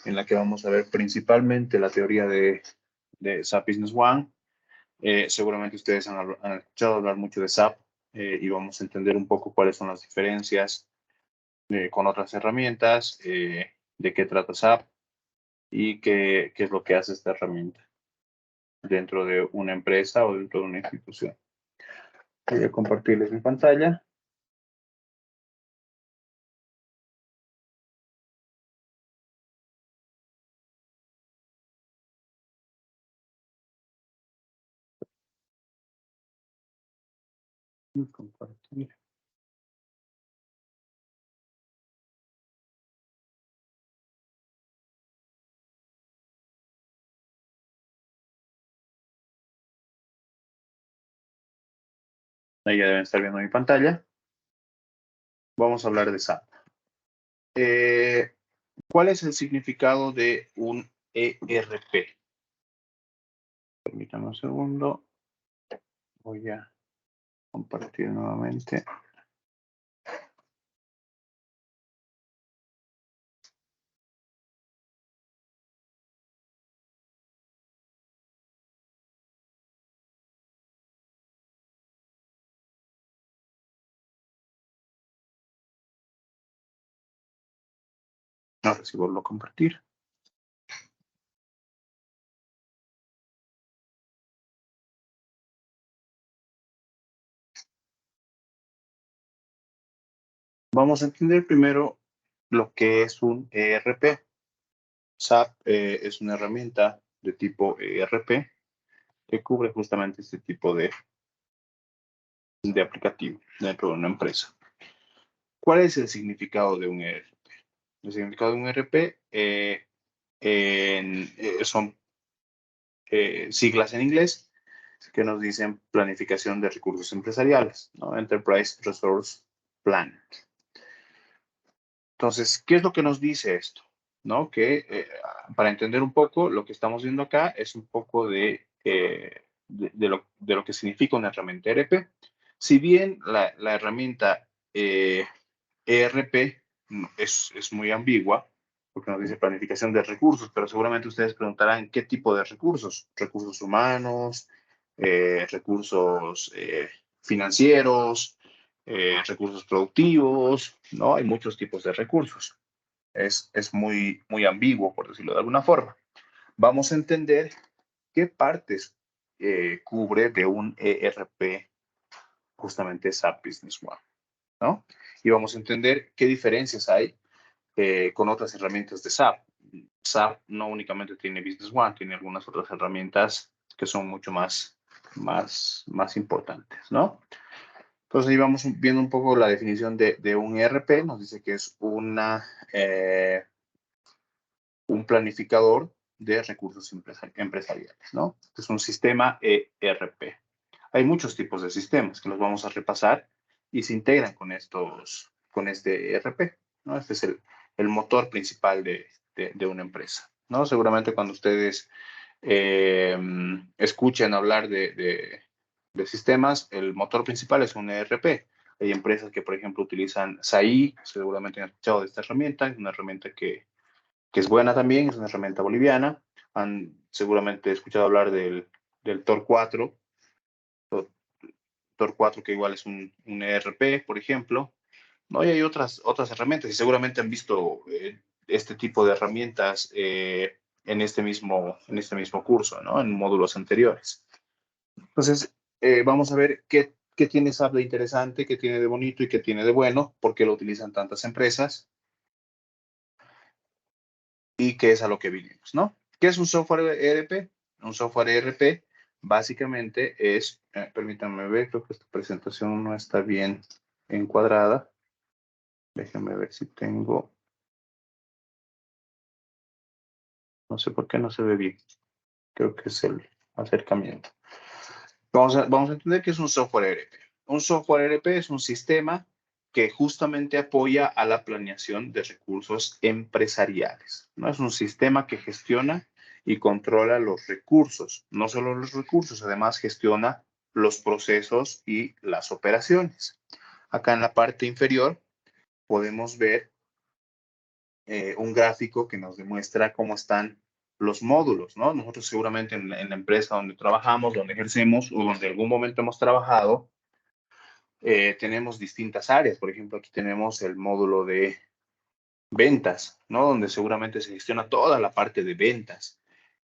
en la que vamos a ver principalmente la teoría de SAP Business One. Seguramente ustedes han escuchado hablar mucho de SAP y vamos a entender un poco cuáles son las diferencias con otras herramientas, de qué trata SAP y qué es lo que hace esta herramienta dentro de una empresa o dentro de una institución. Voy a compartirles mi pantalla. Y compartir. Ahí ya deben estar viendo mi pantalla. Vamos a hablar de SAP. ¿Cuál es el significado de un ERP? Permítanme un segundo. Voy a compartir nuevamente. Ahora sí vuelvo a compartir. Vamos a entender primero lo que es un ERP. SAP es una herramienta de tipo ERP que cubre justamente este tipo de aplicativo dentro de una empresa. ¿Cuál es el significado de un ERP? El significado de un ERP son siglas en inglés que nos dicen planificación de recursos empresariales, ¿no? Enterprise Resource Plan. Entonces, ¿qué es lo que nos dice esto? ¿No? Que para entender un poco, lo que estamos viendo acá es un poco de lo que significa una herramienta ERP. Si bien la herramienta ERP es muy ambigua, porque nos dice planificación de recursos, pero seguramente ustedes preguntarán qué tipo de recursos, recursos humanos, recursos financieros, recursos productivos, ¿no? Hay muchos tipos de recursos. Es muy ambiguo, por decirlo de alguna forma. Vamos a entender qué partes cubre de un ERP justamente SAP Business One, ¿no? Y vamos a entender qué diferencias hay con otras herramientas de SAP. SAP no únicamente tiene Business One, tiene algunas otras herramientas que son mucho más importantes, ¿no? Entonces ahí vamos viendo un poco la definición de un ERP. Nos dice que es un planificador de recursos empresariales, ¿no? Es un sistema ERP. Hay muchos tipos de sistemas que los vamos a repasar y se integran con este ERP, ¿no? Este es el motor principal de una empresa, ¿no? Seguramente cuando ustedes escuchen hablar de sistemas, el motor principal es un ERP. Hay empresas que, por ejemplo, utilizan SAI, seguramente han escuchado de esta herramienta, es una herramienta que es buena también, es una herramienta boliviana. Han seguramente escuchado hablar del Tor 4, Tor 4 que igual es un ERP, por ejemplo, ¿no? Y hay otras herramientas y seguramente han visto este tipo de herramientas en este mismo curso, ¿no? En módulos anteriores. Entonces, vamos a ver qué tiene SAP de interesante, qué tiene de bonito y qué tiene de bueno, por qué lo utilizan tantas empresas y qué es a lo que vinimos, ¿no? ¿Qué es un software ERP? Un software ERP básicamente es, permítanme ver, creo que esta presentación no está bien encuadrada. Déjenme ver si tengo, no sé por qué no se ve bien. Creo que es el acercamiento. Vamos a entender que es un software ERP. Un software ERP es un sistema que justamente apoya a la planeación de recursos empresariales, ¿no? Es un sistema que gestiona y controla los recursos, no solo los recursos, además gestiona los procesos y las operaciones. Acá en la parte inferior podemos ver un gráfico que nos demuestra cómo están los módulos, ¿no? Nosotros seguramente en la empresa donde trabajamos, donde ejercemos o donde en algún momento hemos trabajado, tenemos distintas áreas. Por ejemplo, aquí tenemos el módulo de ventas, ¿no? Donde seguramente se gestiona toda la parte de ventas.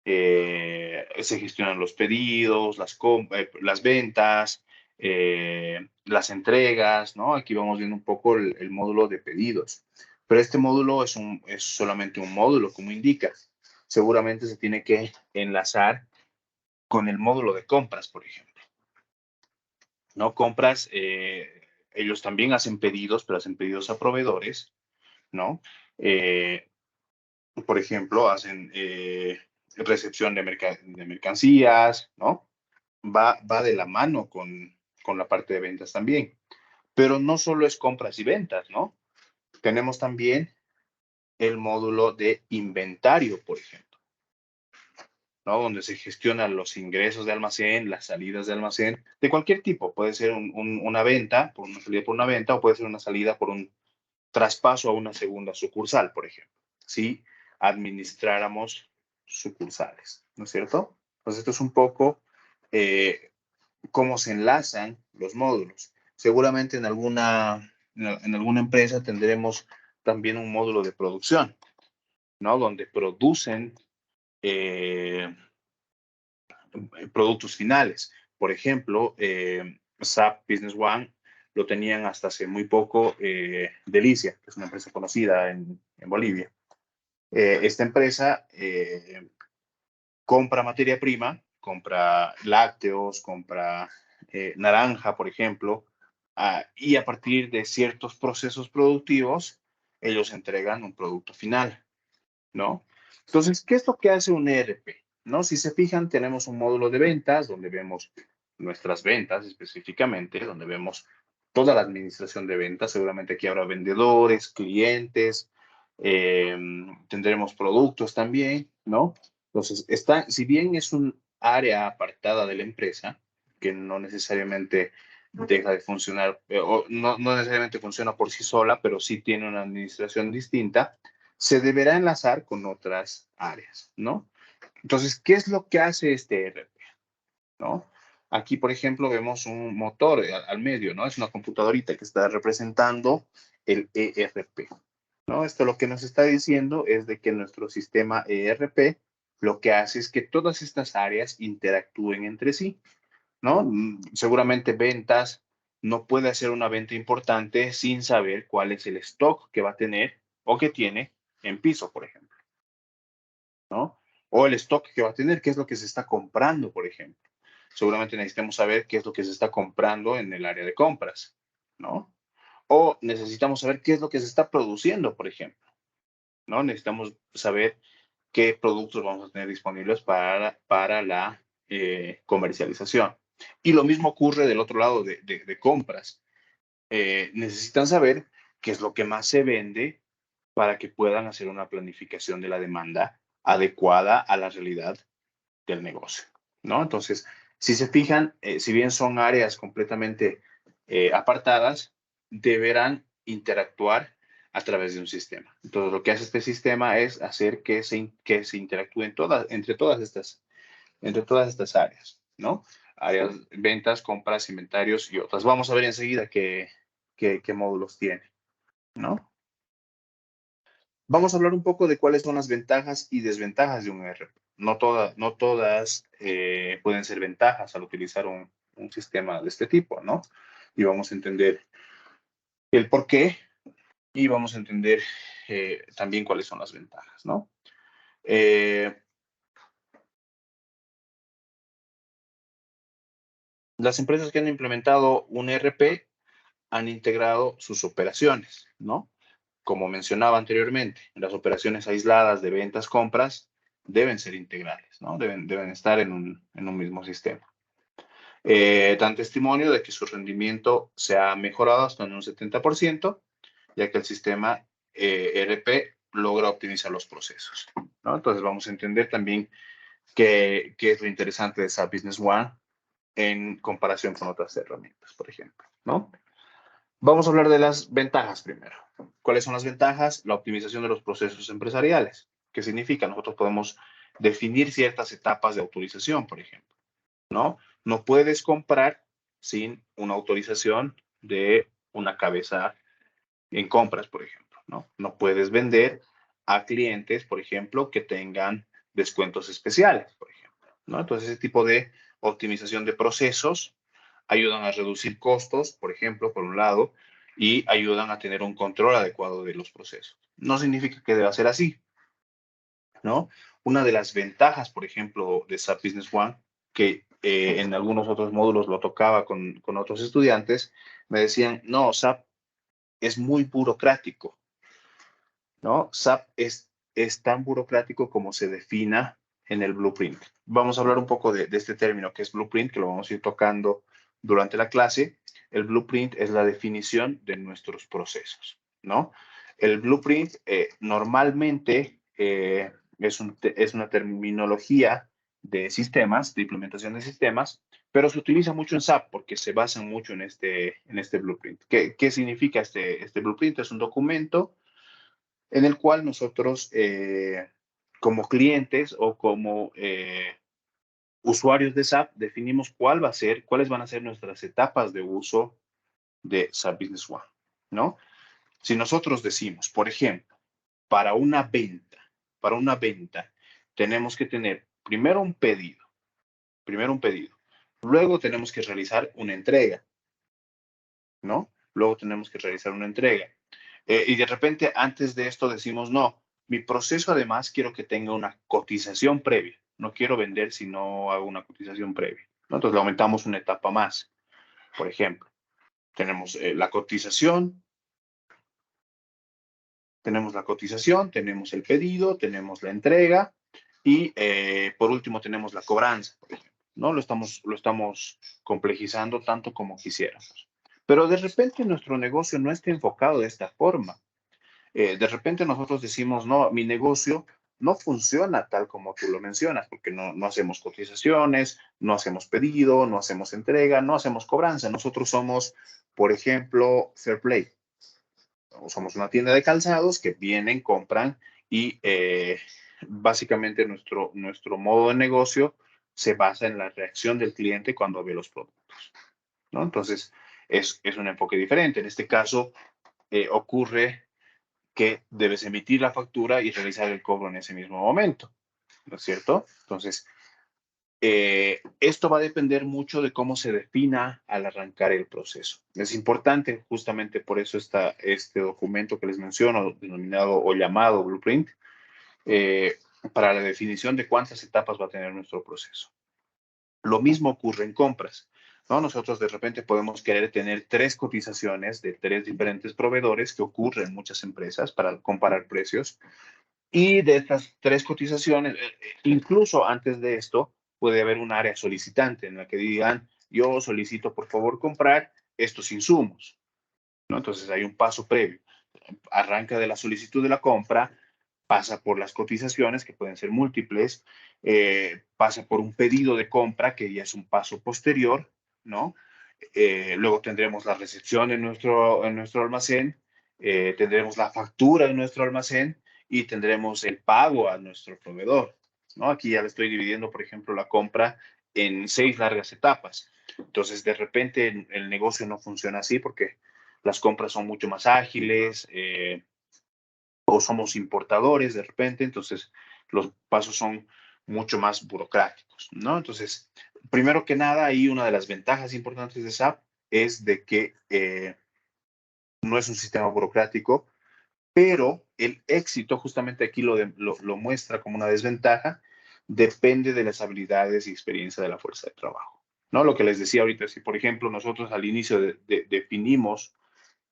Se gestionan los pedidos, las ventas, las entregas, ¿no? Aquí vamos viendo un poco el módulo de pedidos. Pero este módulo es solamente un módulo, como indica. Seguramente se tiene que enlazar con el módulo de compras, por ejemplo. ¿No? Compras, ellos también hacen pedidos, pero hacen pedidos a proveedores, ¿no? Por ejemplo, hacen recepción de mercancías, ¿no? Va de la mano con la parte de ventas también. Pero no solo es compras y ventas, ¿no? Tenemos también el módulo de inventario, por ejemplo, ¿no? Donde se gestionan los ingresos de almacén, las salidas de almacén, de cualquier tipo. Puede ser una venta, por una salida por una venta, o puede ser una salida por un traspaso a una segunda sucursal, por ejemplo. Si administráramos sucursales, ¿no es cierto? Entonces, esto es un poco cómo se enlazan los módulos. Seguramente en alguna empresa tendremos también un módulo de producción, ¿no? Donde producen eh, productos finales. Por ejemplo, SAP Business One lo tenían hasta hace muy poco Delicia, que es una empresa conocida en Bolivia. Esta empresa compra materia prima, compra lácteos, compra naranja, por ejemplo, y a partir de ciertos procesos productivos, ellos entregan un producto final, ¿no? Entonces, ¿qué es lo que hace un ERP? ¿No? Si se fijan, tenemos un módulo de ventas donde vemos nuestras ventas específicamente, donde vemos toda la administración de ventas. Seguramente aquí habrá vendedores, clientes, tendremos productos también, ¿no? Entonces, si bien es un área apartada de la empresa, que no necesariamente deja de funcionar, o no necesariamente funciona por sí sola, pero sí tiene una administración distinta, se deberá enlazar con otras áreas, ¿no? Entonces, ¿qué es lo que hace este ERP? ¿No? Aquí, por ejemplo, vemos un motor al medio, ¿no? Es una computadorita que está representando el ERP, ¿no? Esto lo que nos está diciendo es de que nuestro sistema ERP lo que hace es que todas estas áreas interactúen entre sí, ¿no? Seguramente ventas no puede hacer una venta importante sin saber cuál es el stock que va a tener o que tiene en piso, por ejemplo, ¿no? O el stock que va a tener, qué es lo que se está comprando, por ejemplo. Seguramente necesitamos saber qué es lo que se está comprando en el área de compras, ¿no? O necesitamos saber qué es lo que se está produciendo, por ejemplo, ¿no? Necesitamos saber qué productos vamos a tener disponibles para la comercialización. Y lo mismo ocurre del otro lado de compras. Necesitan saber qué es lo que más se vende para que puedan hacer una planificación de la demanda adecuada a la realidad del negocio, ¿no? Entonces, si se fijan, si bien son áreas completamente apartadas, deberán interactuar a través de un sistema. Entonces, lo que hace este sistema es hacer que se interactúen entre todas estas áreas, ¿no? Áreas, ventas, compras, inventarios y otras. Vamos a ver enseguida qué módulos tiene, ¿no? Vamos a hablar un poco de cuáles son las ventajas y desventajas de un ERP. No todas pueden ser ventajas al utilizar un sistema de este tipo, ¿no? Y vamos a entender el por qué y vamos a entender también cuáles son las ventajas, ¿no? Las empresas que han implementado un ERP han integrado sus operaciones, ¿no? Como mencionaba anteriormente, las operaciones aisladas de ventas, compras, deben ser integrales, ¿no? Deben estar en un mismo sistema. Dan testimonio de que su rendimiento se ha mejorado hasta en un 70%, ya que el sistema ERP logra optimizar los procesos, ¿no? Entonces vamos a entender también qué es lo interesante de SAP Business One en comparación con otras herramientas, por ejemplo, ¿no? Vamos a hablar de las ventajas primero. ¿Cuáles son las ventajas? La optimización de los procesos empresariales. ¿Qué significa? Nosotros podemos definir ciertas etapas de autorización, por ejemplo, ¿no? No puedes comprar sin una autorización de una cabeza en compras, por ejemplo, ¿no? No puedes vender a clientes, por ejemplo, que tengan descuentos especiales, por ejemplo, ¿no? Entonces, ese tipo de optimización de procesos ayudan a reducir costos, por ejemplo, por un lado, y ayudan a tener un control adecuado de los procesos. No significa que deba ser así, ¿no? Una de las ventajas, por ejemplo, de SAP Business One, que en algunos otros módulos lo tocaba con otros estudiantes, me decían, no, SAP es muy burocrático, ¿no? SAP es tan burocrático como se defina en el blueprint. Vamos a hablar un poco de este término que es blueprint, que lo vamos a ir tocando durante la clase. El blueprint es la definición de nuestros procesos, ¿no? El blueprint normalmente es una terminología de sistemas, de implementación de sistemas, pero se utiliza mucho en SAP porque se basan mucho en este blueprint. ¿Qué significa este blueprint? Es un documento en el cual nosotros, como clientes o como usuarios de SAP, definimos cuáles van a ser nuestras etapas de uso de SAP Business One, ¿no? Si nosotros decimos, por ejemplo, para una venta, para una venta, tenemos que tener primero un pedido, luego tenemos que realizar una entrega, ¿no? Luego tenemos que realizar una entrega. Y de repente, antes de esto decimos, no, mi proceso además quiero que tenga una cotización previa. No quiero vender si no hago una cotización previa, ¿no? Entonces le aumentamos una etapa más. Por ejemplo, tenemos la cotización, tenemos el pedido, tenemos la entrega y por último tenemos la cobranza, por ejemplo, ¿no? Lo estamos complejizando tanto como quisiéramos. Pero de repente nuestro negocio no está enfocado de esta forma. De repente nosotros decimos, no, mi negocio no funciona tal como tú lo mencionas, porque no hacemos cotizaciones, no hacemos pedido, no hacemos entrega, no hacemos cobranza. Nosotros somos, por ejemplo, Fair Play. Somos una tienda de calzados que vienen, compran y básicamente nuestro modo de negocio se basa en la reacción del cliente cuando ve los productos, ¿no? Entonces, es un enfoque diferente. En este caso, ocurre que debes emitir la factura y realizar el cobro en ese mismo momento, ¿no es cierto? Entonces, esto va a depender mucho de cómo se defina al arrancar el proceso. Es importante, justamente por eso está este documento que les menciono, denominado o llamado Blueprint, eh, para la definición de cuántas etapas va a tener nuestro proceso. Lo mismo ocurre en compras, ¿no? Nosotros de repente podemos querer tener 3 cotizaciones de 3 diferentes proveedores, que ocurre en muchas empresas para comparar precios. Y de estas 3 cotizaciones, incluso antes de esto, puede haber un área solicitante en la que digan, yo solicito por favor comprar estos insumos, ¿no? Entonces hay un paso previo. Arranca de la solicitud de la compra, pasa por las cotizaciones, que pueden ser múltiples, pasa por un pedido de compra, que ya es un paso posterior, ¿no? Luego tendremos la recepción en nuestro almacén, tendremos la factura en nuestro almacén y tendremos el pago a nuestro proveedor, ¿no? Aquí ya le estoy dividiendo, por ejemplo, la compra en 6 largas etapas. Entonces, de repente, el negocio no funciona así porque las compras son mucho más ágiles, o somos importadores de repente, entonces los pasos son mucho más burocráticos, ¿no? Entonces, primero que nada, ahí una de las ventajas importantes de SAP es de que no es un sistema burocrático, pero el éxito, justamente aquí lo muestra como una desventaja, depende de las habilidades y experiencia de la fuerza de trabajo, ¿no? Lo que les decía ahorita, si por ejemplo nosotros al inicio definimos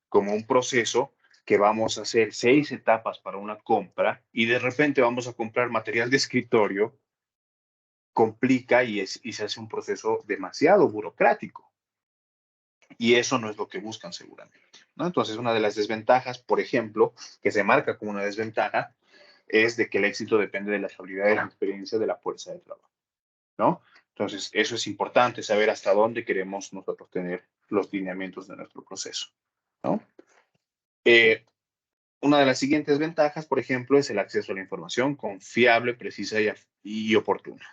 como un proceso que vamos a hacer 6 etapas para una compra y de repente vamos a comprar material de escritorio, complica y se hace un proceso demasiado burocrático. Y eso no es lo que buscan seguramente, ¿no? Entonces, una de las desventajas, por ejemplo, que se marca como una desventaja, es de que el éxito depende de las habilidades y la experiencia de la fuerza de trabajo, ¿no? Entonces, eso es importante, saber hasta dónde queremos nosotros tener los lineamientos de nuestro proceso, ¿no? una de las siguientes ventajas, por ejemplo, es el acceso a la información confiable, precisa y oportuna.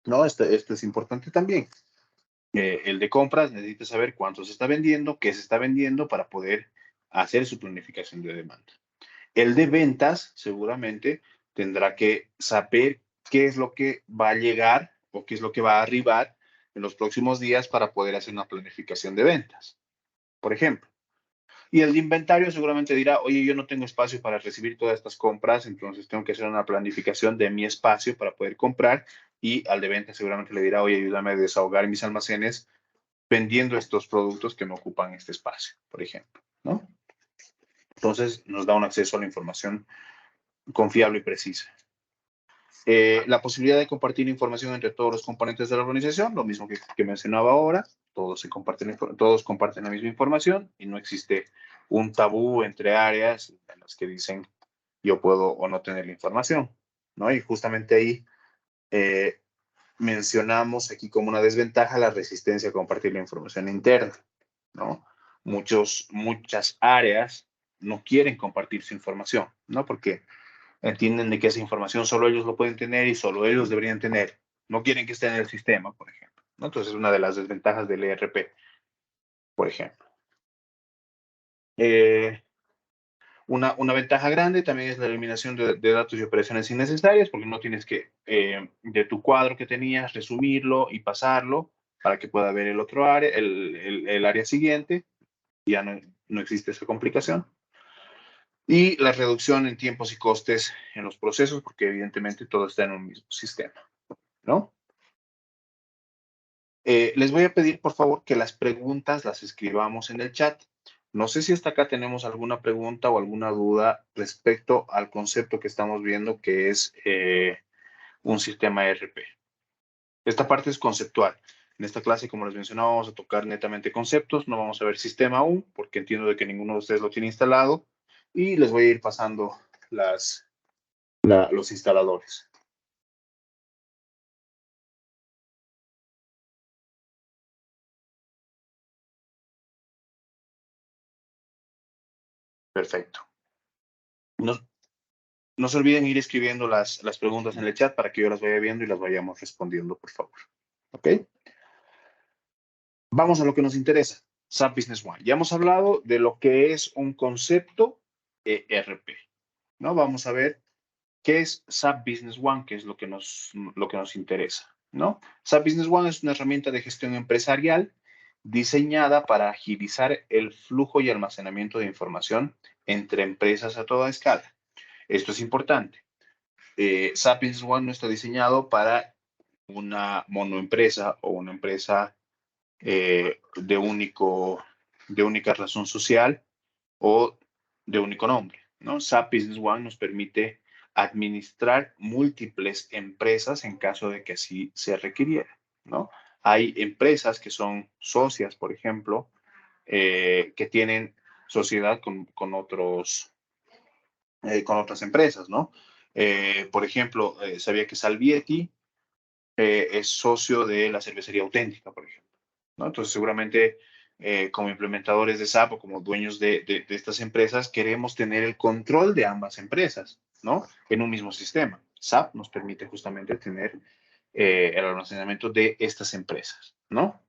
¿No? Esto es importante también. El de compras necesita saber cuánto se está vendiendo, qué se está vendiendo para poder hacer su planificación de demanda. El de ventas seguramente tendrá que saber qué es lo que va a llegar o qué es lo que va a arribar en los próximos días para poder hacer una planificación de ventas, por ejemplo. Y el de inventario seguramente dirá, oye, yo no tengo espacio para recibir todas estas compras, entonces tengo que hacer una planificación de mi espacio para poder comprar. Y al de ventas seguramente le dirá, oye, ayúdame a desahogar mis almacenes vendiendo estos productos que me ocupan este espacio, por ejemplo, ¿no? Entonces nos da un acceso a la información confiable y precisa. La posibilidad de compartir información entre todos los componentes de la organización, lo mismo que mencionaba ahora, todos comparten la misma información y no existe un tabú entre áreas en las que dicen yo puedo o no tener la información, ¿no? Y justamente ahí mencionamos aquí como una desventaja la resistencia a compartir la información interna, ¿no? Muchas áreas no quieren compartir su información, ¿no? Porque entienden de que esa información solo ellos lo pueden tener y solo ellos deberían tener. No quieren que esté en el sistema, por ejemplo, ¿no? Entonces es una de las desventajas del ERP, por ejemplo. Una ventaja grande también es la eliminación de datos y operaciones innecesarias, porque no tienes que, de tu cuadro que tenías, resumirlo y pasarlo para que pueda ver el otro área, el área siguiente. Ya no existe esa complicación. Y la reducción en tiempos y costes en los procesos, porque evidentemente todo está en un mismo sistema, ¿no? Les voy a pedir, por favor, que las preguntas las escribamos en el chat. No sé si hasta acá tenemos alguna pregunta o alguna duda respecto al concepto que estamos viendo, que es un sistema ERP. Esta parte es conceptual. En esta clase, como les mencionaba, vamos a tocar netamente conceptos. No vamos a ver sistema aún, porque entiendo de que ninguno de ustedes lo tiene instalado. Y les voy a ir pasando los instaladores. Perfecto. No, no se olviden ir escribiendo las preguntas en el chat para que yo las vaya viendo y las vayamos respondiendo, por favor. ¿Ok? Vamos a lo que nos interesa. SAP Business One. Ya hemos hablado de lo que es un concepto ERP, ¿no? Vamos a ver qué es SAP Business One, que es lo que nos interesa, ¿no? SAP Business One es una herramienta de gestión empresarial diseñada para agilizar el flujo y almacenamiento de información entre empresas a toda escala. Esto es importante. SAP Business One no está diseñado para una monoempresa o una empresa de única razón social o de único nombre, ¿no? SAP Business One nos permite administrar múltiples empresas en caso de que así se requiriera, ¿no? Hay empresas que son socias, por ejemplo, que tienen sociedad con otras empresas, ¿no? Por ejemplo, sabía que Salvieti es socio de la cervecería auténtica, por ejemplo, ¿no? Entonces, seguramente como implementadores de SAP o como dueños de estas empresas, queremos tener el control de ambas empresas, ¿no? En un mismo sistema. SAP nos permite justamente tener el almacenamiento de estas empresas, ¿no?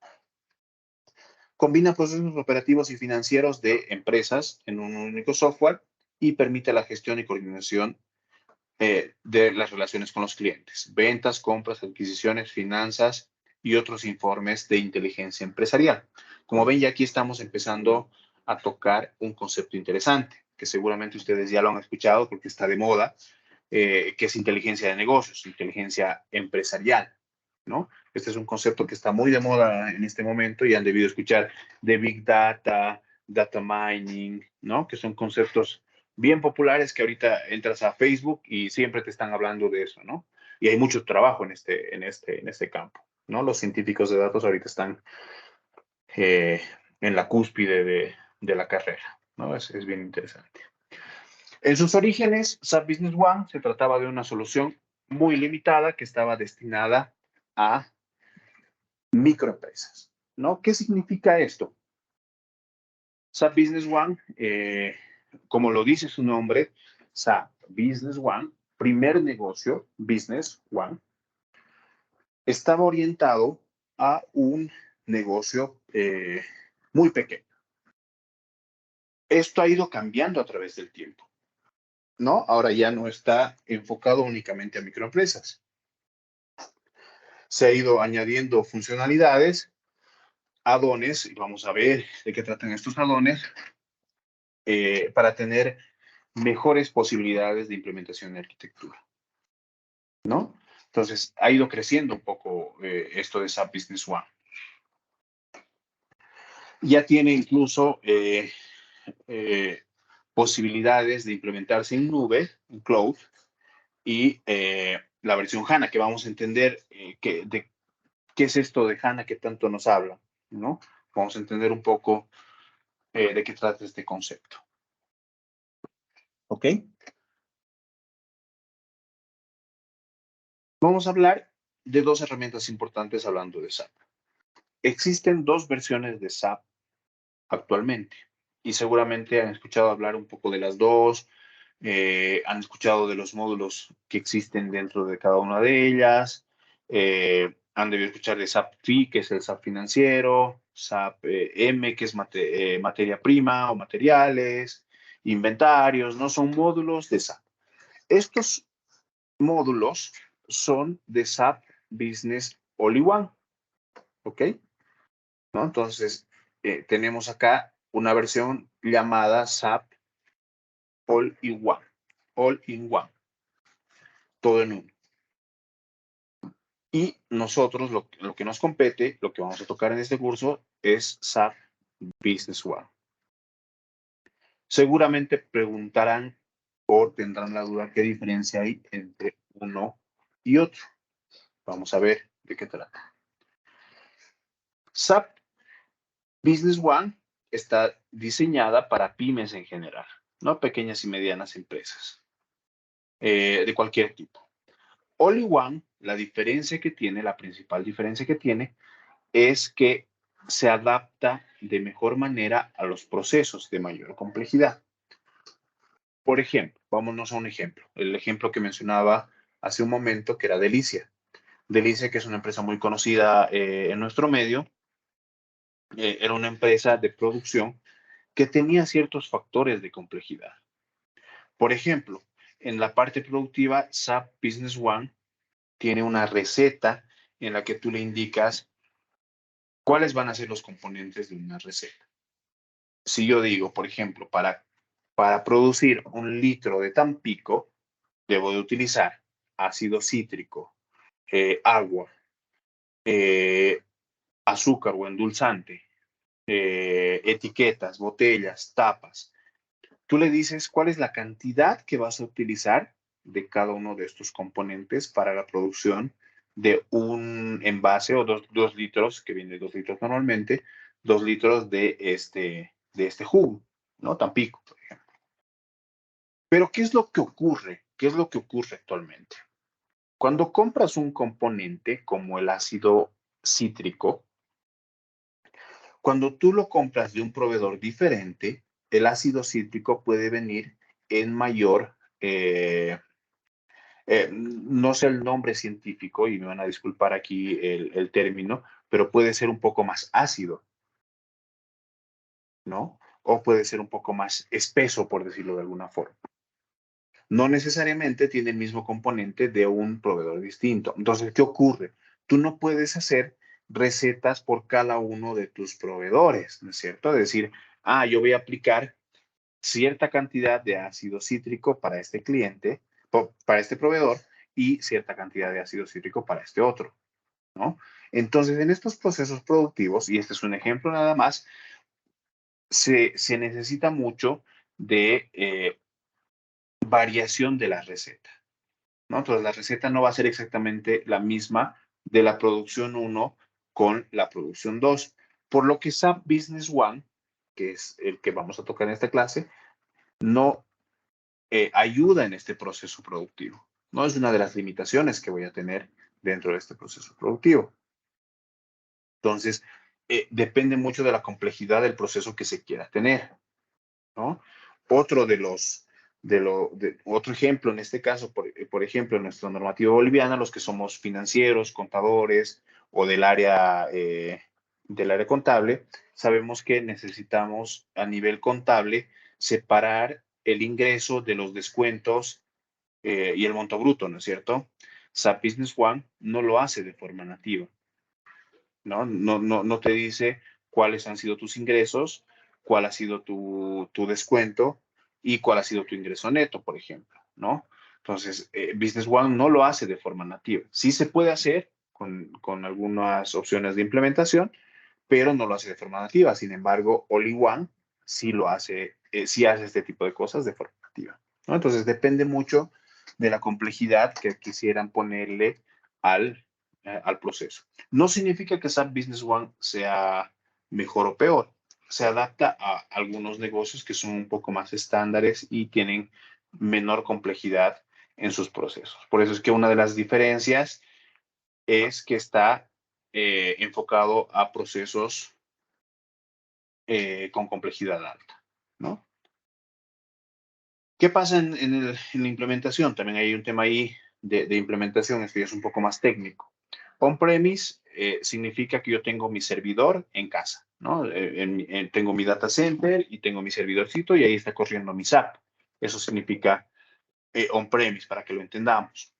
Combina procesos operativos y financieros de empresas en un único software y permite la gestión y coordinación de las relaciones con los clientes, ventas, compras, adquisiciones, finanzas y otros informes de inteligencia empresarial. Como ven, ya aquí estamos empezando a tocar un concepto interesante, que seguramente ustedes ya lo han escuchado porque está de moda, que es inteligencia de negocios, inteligencia empresarial, ¿no? Este es un concepto que está muy de moda en este momento y han debido escuchar de Big Data, Data Mining, ¿no? Que son conceptos bien populares que ahorita entras a Facebook y siempre te están hablando de eso, ¿no? Y hay mucho trabajo en este campo, ¿no? Los científicos de datos ahorita están en la cúspide de la carrera, ¿no? Es bien interesante. En sus orígenes, SAP Business One se trataba de una solución muy limitada que estaba destinada a microempresas, ¿no? ¿Qué significa esto? SAP Business One como lo dice su nombre, SAP Business One, primer negocio, Business One, estaba orientado a un negocio muy pequeño. Esto ha ido cambiando a través del tiempo, ¿no? Ahora ya no está enfocado únicamente a microempresas. Se ha ido añadiendo funcionalidades, add-ons, y vamos a ver de qué tratan estos add-ons, para tener mejores posibilidades de implementación de arquitectura, ¿no? Entonces, ha ido creciendo un poco esto de SAP Business One. Ya tiene incluso posibilidades de implementarse en nube, en cloud, y la versión HANA, que vamos a entender qué es esto de HANA que tanto nos habla, ¿no? Vamos a entender un poco de qué trata este concepto. ¿Ok? Vamos a hablar de dos herramientas importantes hablando de SAP. Existen dos versiones de SAP actualmente y seguramente han escuchado hablar un poco de las dos, han escuchado de los módulos que existen dentro de cada una de ellas, han debido escuchar de SAP FI, que es el SAP financiero, SAP M, que es materia prima o materiales, inventarios, ¿no? Son módulos de SAP. Estos módulos son de SAP Business All-in-One, ¿ok? ¿No? Entonces, tenemos acá una versión llamada SAP All-in-One, All-in-One, todo en uno. Y nosotros, lo que nos compete, lo que vamos a tocar en este curso, es SAP Business One. Seguramente preguntarán o tendrán la duda qué diferencia hay entre uno y otro. Vamos a ver de qué trata. SAP Business One está diseñada para pymes en general, no pequeñas y medianas empresas, de cualquier tipo. All-in-One, la diferencia que tiene, la principal diferencia que tiene, es que se adapta de mejor manera a los procesos de mayor complejidad. Por ejemplo, vámonos a un ejemplo. El ejemplo que mencionaba hace un momento, que era Delicia. Delicia, que es una empresa muy conocida en nuestro medio, era una empresa de producción que tenía ciertos factores de complejidad. Por ejemplo, en la parte productiva, SAP Business One tiene una receta en la que tú le indicas cuáles van a ser los componentes de una receta. Si yo digo, por ejemplo, para producir 1 litro de Tampico, debo de utilizar ácido cítrico, agua, azúcar o endulzante, etiquetas, botellas, tapas. Tú le dices cuál es la cantidad que vas a utilizar de cada uno de estos componentes para la producción de un envase o 2 litros, que viene 2 litros normalmente, 2 litros de este jugo, ¿no? Tampico, por ejemplo. Pero, ¿qué es lo que ocurre? ¿Qué es lo que ocurre actualmente? Cuando compras un componente como el ácido cítrico, cuando tú lo compras de un proveedor diferente, el ácido cítrico puede venir en mayor, no sé el nombre científico y me van a disculpar aquí el término, pero puede ser un poco más ácido, ¿no? O puede ser un poco más espeso, por decirlo de alguna forma. No necesariamente tiene el mismo componente de un proveedor distinto. Entonces, ¿qué ocurre? Tú no puedes hacer recetas por cada uno de tus proveedores, ¿no es cierto? Es decir, yo voy a aplicar cierta cantidad de ácido cítrico para este cliente, para este proveedor, y cierta cantidad de ácido cítrico para este otro, ¿no? Entonces, en estos procesos productivos, y este es un ejemplo nada más, se necesita mucho de variación de la receta, ¿no? Entonces, la receta no va a ser exactamente la misma de la producción 1 con la producción 2, por lo que SAP Business One, que es el que vamos a tocar en esta clase, no ayuda en este proceso productivo. No es una de las limitaciones que voy a tener dentro de este proceso productivo. Entonces, depende mucho de la complejidad del proceso que se quiera tener, ¿no? Otro otro ejemplo, en este caso, por ejemplo, en nuestra normativa boliviana, los que somos financieros, contadores o del área contable, sabemos que necesitamos a nivel contable separar el ingreso de los descuentos y el monto bruto, ¿no es cierto? SAP Business One no lo hace de forma nativa, ¿no? No te dice cuáles han sido tus ingresos, cuál ha sido tu descuento y cuál ha sido tu ingreso neto, por ejemplo, ¿no? Entonces, Business One no lo hace de forma nativa. Sí se puede hacer con algunas opciones de implementación, pero no lo hace de forma nativa. Sin embargo, All-in-One sí lo hace, sí hace este tipo de cosas de forma nativa, ¿no? Entonces, depende mucho de la complejidad que quisieran ponerle al proceso. No significa que SAP Business One sea mejor o peor. Se adapta a algunos negocios que son un poco más estándares y tienen menor complejidad en sus procesos. Por eso es que una de las diferencias es que está enfocado a procesos con complejidad alta, ¿no? ¿Qué pasa en la implementación? También hay un tema ahí de implementación, esto ya es un poco más técnico. On-premise significa que yo tengo mi servidor en casa, ¿no? Tengo mi data center y tengo mi servidorcito y ahí está corriendo mi SAP. Eso significa on-premise, para que lo entendamos.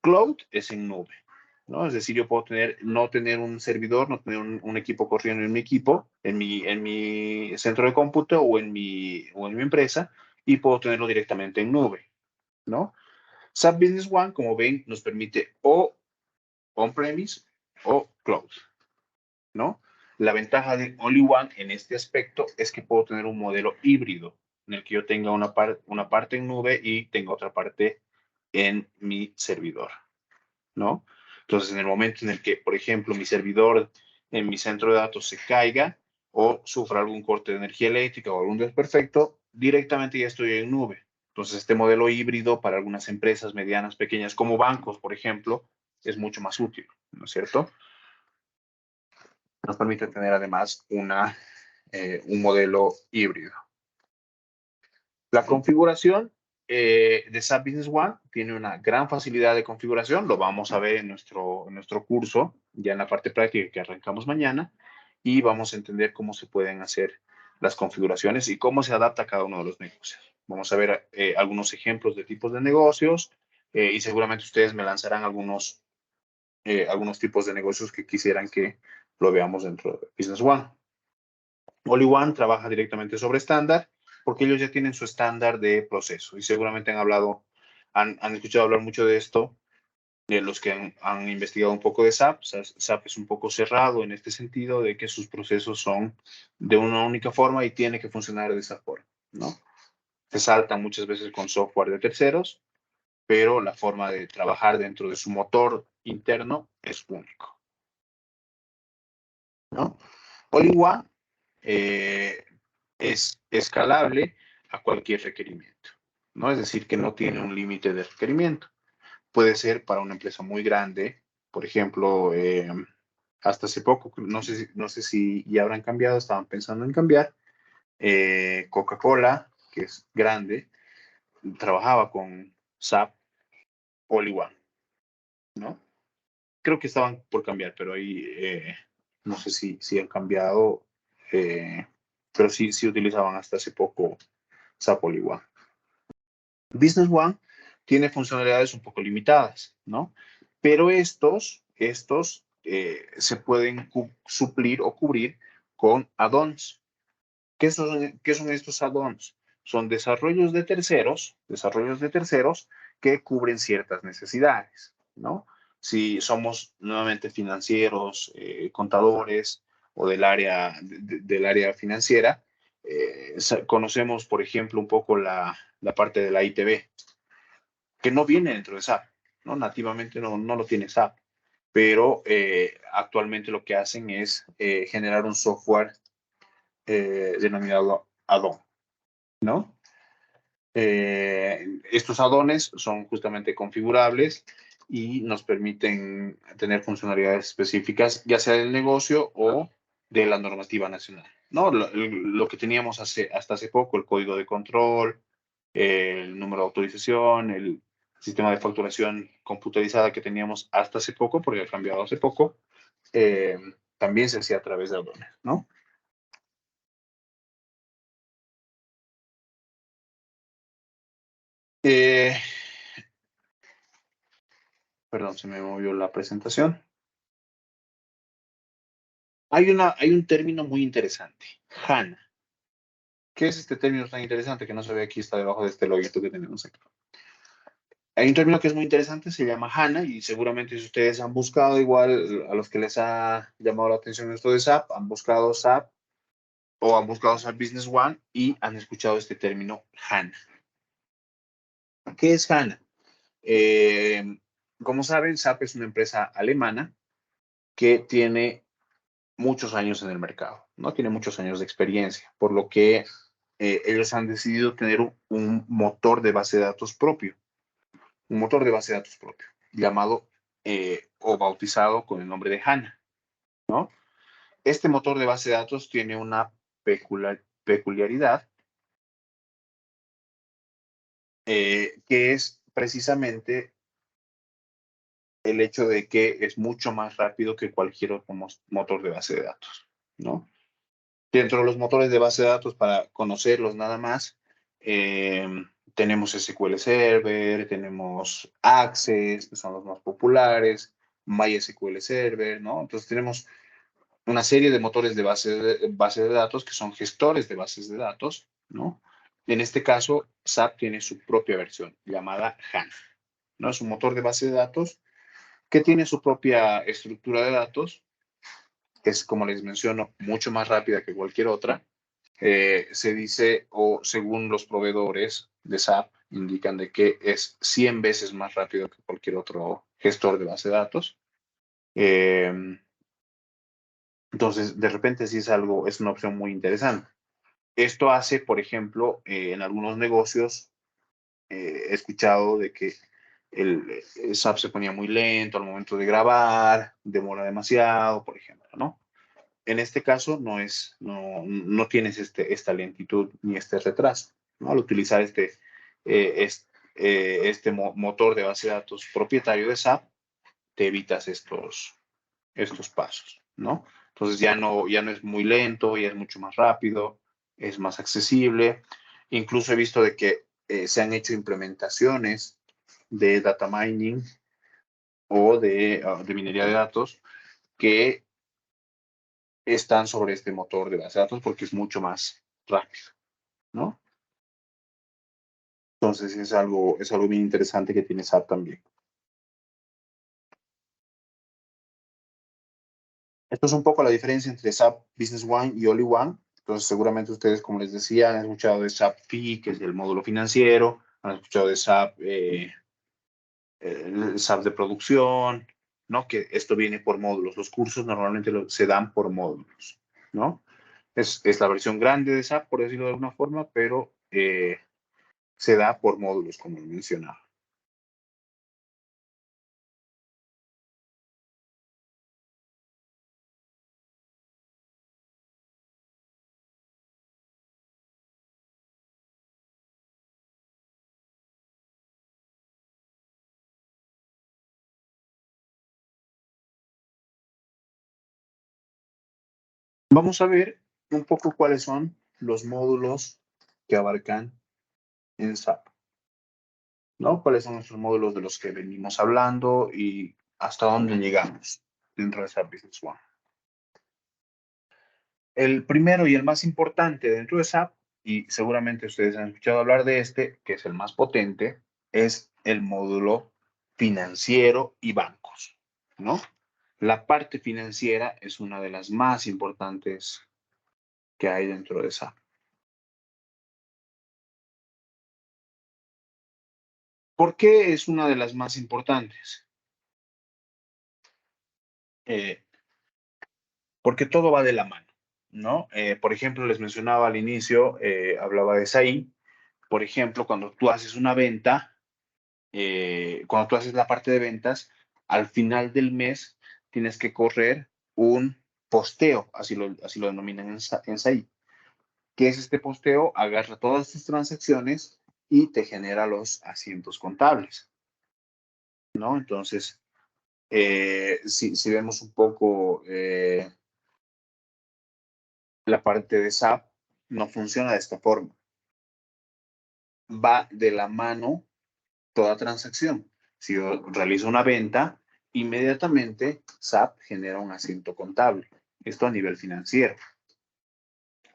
Cloud es en nube, ¿no? Es decir, yo puedo no tener un servidor, no tener un equipo corriendo en mi equipo, en mi centro de cómputo o en mi empresa, y puedo tenerlo directamente en nube, ¿no? SAP Business One, como ven, nos permite o on-premise o cloud, ¿no? La ventaja de Only One en este aspecto es que puedo tener un modelo híbrido en el que yo tenga una parte en nube y tenga otra parte en mi servidor, ¿no? Entonces, en el momento en el que, por ejemplo, mi servidor en mi centro de datos se caiga o sufra algún corte de energía eléctrica o algún desperfecto, directamente ya estoy en nube. Entonces, este modelo híbrido para algunas empresas medianas, pequeñas, como bancos, por ejemplo, es mucho más útil, ¿no es cierto? Nos permite tener además un modelo híbrido. La configuración de SAP Business One tiene una gran facilidad de configuración, lo vamos a ver en nuestro curso, ya en la parte práctica que arrancamos mañana, y vamos a entender cómo se pueden hacer las configuraciones y cómo se adapta a cada uno de los negocios. Vamos a ver algunos ejemplos de tipos de negocios y seguramente ustedes me lanzarán algunos tipos de negocios que quisieran que lo veamos dentro de Business One. Only One trabaja directamente sobre estándar porque ellos ya tienen su estándar de proceso y seguramente han escuchado hablar mucho de esto, de los que han investigado un poco de SAP. SAP es un poco cerrado en este sentido de que sus procesos son de una única forma y tiene que funcionar de esa forma, ¿no? Se saltan muchas veces con software de terceros, pero la forma de trabajar dentro de su motor interno es único, ¿no? All-in-One es escalable a cualquier requerimiento, ¿no? Es decir, que no tiene un límite de requerimiento. Puede ser para una empresa muy grande, por ejemplo, hasta hace poco, no sé si ya habrán cambiado, estaban pensando en cambiar. Coca-Cola, que es grande, trabajaba con SAP All-in-One, ¿no? Creo que estaban por cambiar, pero ahí no sé si han cambiado, eh, pero sí utilizaban hasta hace poco SAP All-in-One. Business One tiene funcionalidades un poco limitadas, ¿no? Pero estos se pueden suplir o cubrir con add-ons. ¿Qué son estos add-ons? Son desarrollos de terceros que cubren ciertas necesidades, ¿no? Si somos nuevamente financieros, contadores o del área financiera, conocemos, por ejemplo, un poco la parte de la ITB, que no viene dentro de SAP, ¿no? Nativamente no lo tiene SAP, pero actualmente lo que hacen es generar un software denominado add-on, ¿no? Estos add-ons son justamente configurables y nos permiten tener funcionalidades específicas, ya sea del negocio o de la normativa nacional. ¿no? Lo que teníamos hasta hace poco, el código de control, el número de autorización, el sistema de facturación computarizada que teníamos hasta hace poco, porque ha cambiado hace poco, eh, también se hacía a través de Adonis, ¿no? Eh, Perdón, se me movió la presentación. Hay un término muy interesante, HANA. ¿Qué es este término tan interesante que no se ve aquí? Está debajo de este loguito que tenemos aquí. Hay un término que es muy interesante, se llama HANA, y seguramente si ustedes han buscado igual, a los que les ha llamado la atención esto de SAP, han buscado SAP o han buscado SAP Business One y han escuchado este término HANA. ¿Qué es HANA? Eh, Como saben, SAP es una empresa alemana que tiene muchos años en el mercado, ¿no? Tiene muchos años de experiencia, por lo que ellos han decidido tener un motor de base de datos propio, un motor de base de datos propio, llamado o bautizado con el nombre de HANA, ¿no? Este motor de base de datos tiene una peculiaridad que es precisamente el hecho de que es mucho más rápido que cualquier otro motor de base de datos, ¿no? Dentro de los motores de base de datos, para conocerlos nada más, eh, tenemos SQL Server, tenemos Access, que son los más populares, MySQL Server, ¿no? Entonces tenemos una serie de motores de base de datos que son gestores de bases de datos, ¿no? En este caso, SAP tiene su propia versión llamada HANA, ¿no? Es un motor de base de datos que tiene su propia estructura de datos, que es, como les menciono, mucho más rápida que cualquier otra. Se dice, o según los proveedores de SAP, indican de que es 100 veces más rápido que cualquier otro gestor de base de datos. Eh, entonces, de repente sí es algo, es una opción muy interesante. Esto hace, por ejemplo, en algunos negocios, he escuchado de que el SAP se ponía muy lento al momento de grabar, demora demasiado, por ejemplo, ¿no? En este caso no tienes esta lentitud ni este retraso, ¿no? Al utilizar este motor de base de datos propietario de SAP, te evitas estos pasos, ¿no? Entonces ya no es muy lento, ya es mucho más rápido, es más accesible. Incluso he visto de que se han hecho implementaciones de data mining o de minería de datos que están sobre este motor de base de datos porque es mucho más rápido, ¿no? Entonces es algo bien interesante que tiene SAP también. Esto es un poco la diferencia entre SAP Business One y Only One. Entonces, seguramente ustedes, como les decía, han escuchado de SAP FI, que es el módulo financiero, han escuchado de SAP, el SAP de producción, ¿no? Que esto viene por módulos. Los cursos normalmente se dan por módulos, ¿no? Es la versión grande de SAP, por decirlo de alguna forma, pero se da por módulos, como mencionaba. Vamos a ver un poco cuáles son los módulos que abarcan en SAP, ¿no? ¿Cuáles son nuestros módulos de los que venimos hablando y hasta dónde llegamos dentro de SAP Business One? El primero y el más importante dentro de SAP, y seguramente ustedes han escuchado hablar de este, que es el más potente, es el módulo financiero y bancos, ¿no? La parte financiera es una de las más importantes que hay dentro de SAP. ¿Por qué es una de las más importantes? Eh, Porque todo va de la mano, ¿no? Por ejemplo, les mencionaba al inicio, hablaba de SAI. Por ejemplo, cuando tú haces una venta, cuando tú haces la parte de ventas, al final del mes tienes que correr un posteo, así lo denominan en SAI. ¿Qué es este posteo? Agarra todas tus transacciones y te genera los asientos contables, ¿no? Entonces, si vemos un poco la parte de SAP, no funciona de esta forma. Va de la mano toda transacción. Si yo realizo una venta, inmediatamente SAP genera un asiento contable. Esto a nivel financiero.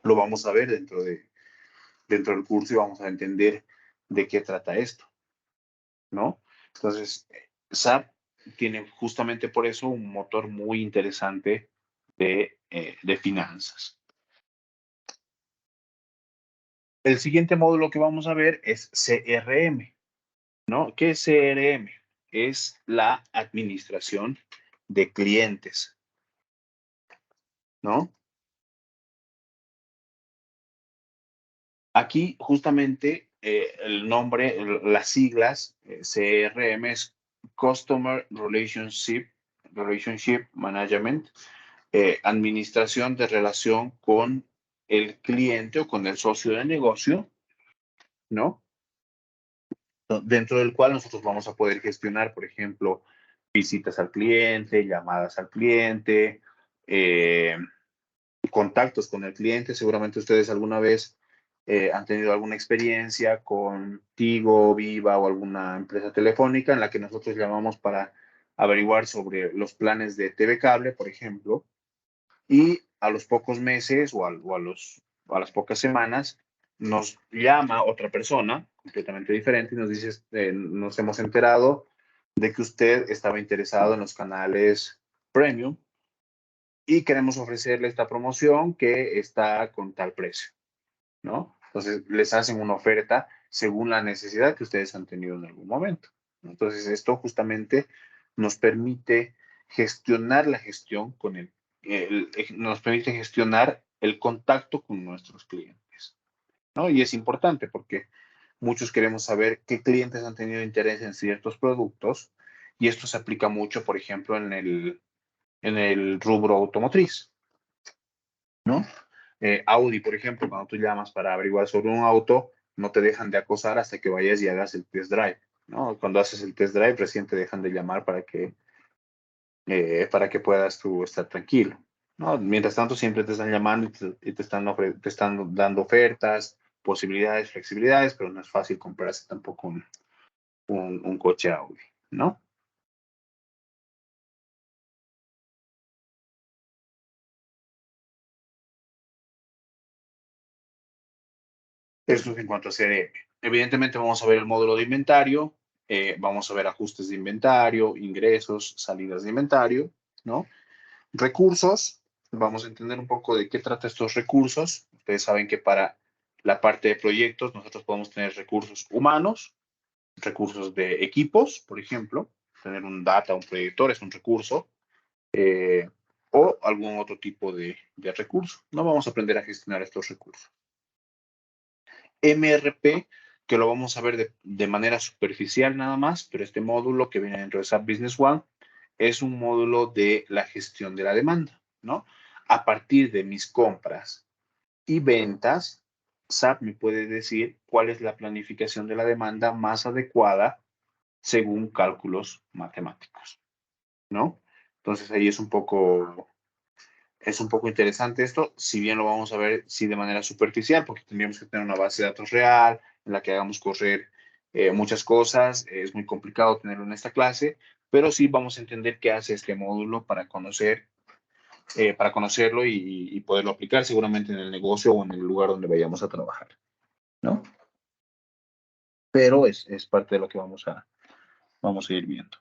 Lo vamos a ver dentro del curso y vamos a entender de qué trata esto, ¿no? Entonces, SAP tiene justamente por eso un motor muy interesante de finanzas. El siguiente módulo que vamos a ver es CRM, ¿no? ¿Qué es CRM? Es la administración de clientes, ¿no? Aquí justamente el nombre, las siglas, CRM es Customer Relationship Management, administración de relación con el cliente o con el socio de negocio, ¿no? Dentro del cual nosotros vamos a poder gestionar, por ejemplo, visitas al cliente, llamadas al cliente, contactos con el cliente. Seguramente ustedes alguna vez han tenido alguna experiencia con Tigo, Viva o alguna empresa telefónica en la que nosotros llamamos para averiguar sobre los planes de TV Cable, por ejemplo, y a los pocos meses a las pocas semanas nos llama otra persona completamente diferente y nos dice, nos hemos enterado de que usted estaba interesado en los canales premium y queremos ofrecerle esta promoción que está con tal precio, ¿no? Entonces, les hacen una oferta según la necesidad que ustedes han tenido en algún momento. Entonces, esto justamente nos permite gestionar la gestión con nos permite gestionar el contacto con nuestros clientes, ¿no? Y es importante porque muchos queremos saber qué clientes han tenido interés en ciertos productos y esto se aplica mucho, por ejemplo, en el rubro automotriz, ¿no? Audi, por ejemplo, cuando tú llamas para averiguar sobre un auto, no te dejan de acosar hasta que vayas y hagas el test drive, ¿no? Cuando haces el test drive, recién te dejan de llamar para que puedas tú estar tranquilo, ¿no? Mientras tanto, siempre te están llamando te están dando ofertas, posibilidades, flexibilidades, pero no es fácil comprarse tampoco un coche Audi, ¿no? Eso es en cuanto a CRM. Evidentemente vamos a ver el módulo de inventario, vamos a ver ajustes de inventario, ingresos, salidas de inventario, ¿no? Recursos, vamos a entender un poco de qué trata estos recursos. Ustedes saben que para la parte de proyectos nosotros podemos tener recursos humanos, recursos de equipos, por ejemplo, tener un data, un proyector es un recurso, eh, o algún otro tipo de recurso. No vamos a aprender a gestionar estos recursos. MRP, que lo vamos a ver de manera superficial nada más, pero este módulo que viene dentro de SAP Business One es un módulo de la gestión de la demanda, ¿no? A partir de mis compras y ventas, SAP me puede decir cuál es la planificación de la demanda más adecuada según cálculos matemáticos, ¿no? Entonces ahí es un poco interesante esto, si bien lo vamos a ver sí de manera superficial, porque tendríamos que tener una base de datos real en la que hagamos correr muchas cosas, es muy complicado tenerlo en esta clase, pero sí vamos a entender qué hace este módulo para conocerlo y poderlo aplicar seguramente en el negocio o en el lugar donde vayamos a trabajar, ¿no? Pero es parte de lo que vamos a ir viendo.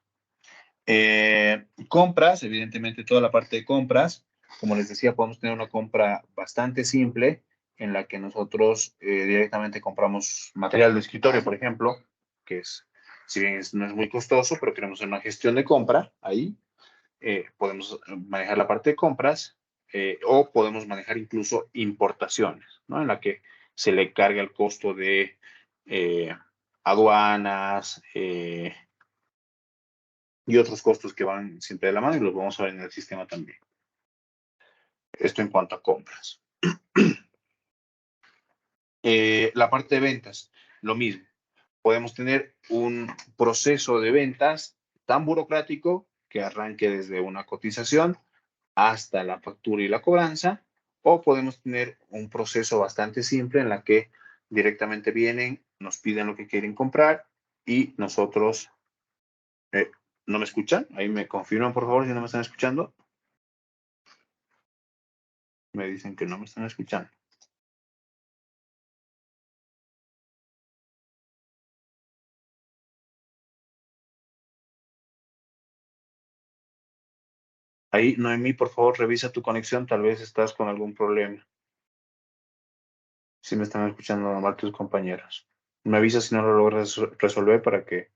Compras, evidentemente toda la parte de compras, como les decía, podemos tener una compra bastante simple en la que nosotros directamente compramos material de escritorio, por ejemplo, que si bien no es muy costoso, pero queremos hacer una gestión de compra ahí, podemos manejar la parte de compras o podemos manejar incluso importaciones, ¿no? En la que se le carga el costo de aduanas, y otros costos que van siempre de la mano y los vamos a ver en el sistema también. Esto en cuanto a compras. La parte de ventas, lo mismo. Podemos tener un proceso de ventas tan burocrático que arranque desde una cotización hasta la factura y la cobranza, o podemos tener un proceso bastante simple en la que directamente vienen, nos piden lo que quieren comprar y nosotros, ¿no me escuchan? Ahí me confirman, por favor, si no me están escuchando. Me dicen que no me están escuchando. Ahí, Noemí, por favor, revisa tu conexión, tal vez estás con algún problema. Si me están escuchando normal tus compañeros. Me avisa si no lo logras resolver para que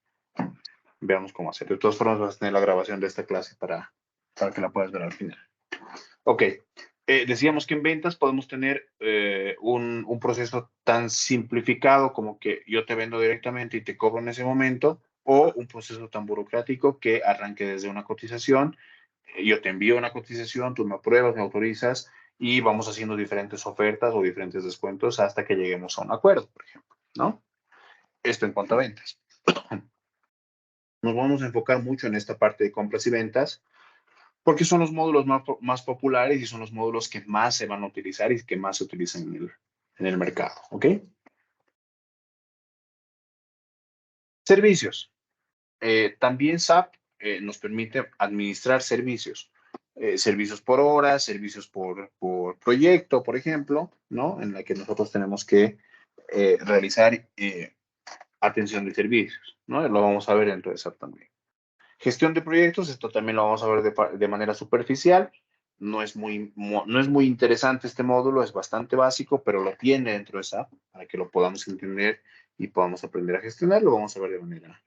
veamos cómo hacer. De todas formas, vas a tener la grabación de esta clase para que la puedas ver al final. Ok. Decíamos que en ventas podemos tener un proceso tan simplificado como que yo te vendo directamente y te cobro en ese momento, o un proceso tan burocrático que arranque desde una cotización. Yo te envío una cotización, tú me apruebas, me autorizas y vamos haciendo diferentes ofertas o diferentes descuentos hasta que lleguemos a un acuerdo, por ejemplo, ¿no? Esto en cuanto a ventas. Nos vamos a enfocar mucho en esta parte de compras y ventas porque son los módulos más populares y son los módulos que más se van a utilizar y que más se utilizan en el mercado, ¿ok? Servicios. También SAP nos permite administrar servicios. Servicios por hora, servicios por proyecto, por ejemplo, ¿no? En la que nosotros tenemos que realizar atención de servicios, ¿no? Lo vamos a ver dentro de SAP también. Gestión de proyectos, esto también lo vamos a ver de manera superficial. No es muy interesante este módulo, es bastante básico, pero lo tiene dentro de SAP para que lo podamos entender y podamos aprender a gestionar. Lo vamos a ver de manera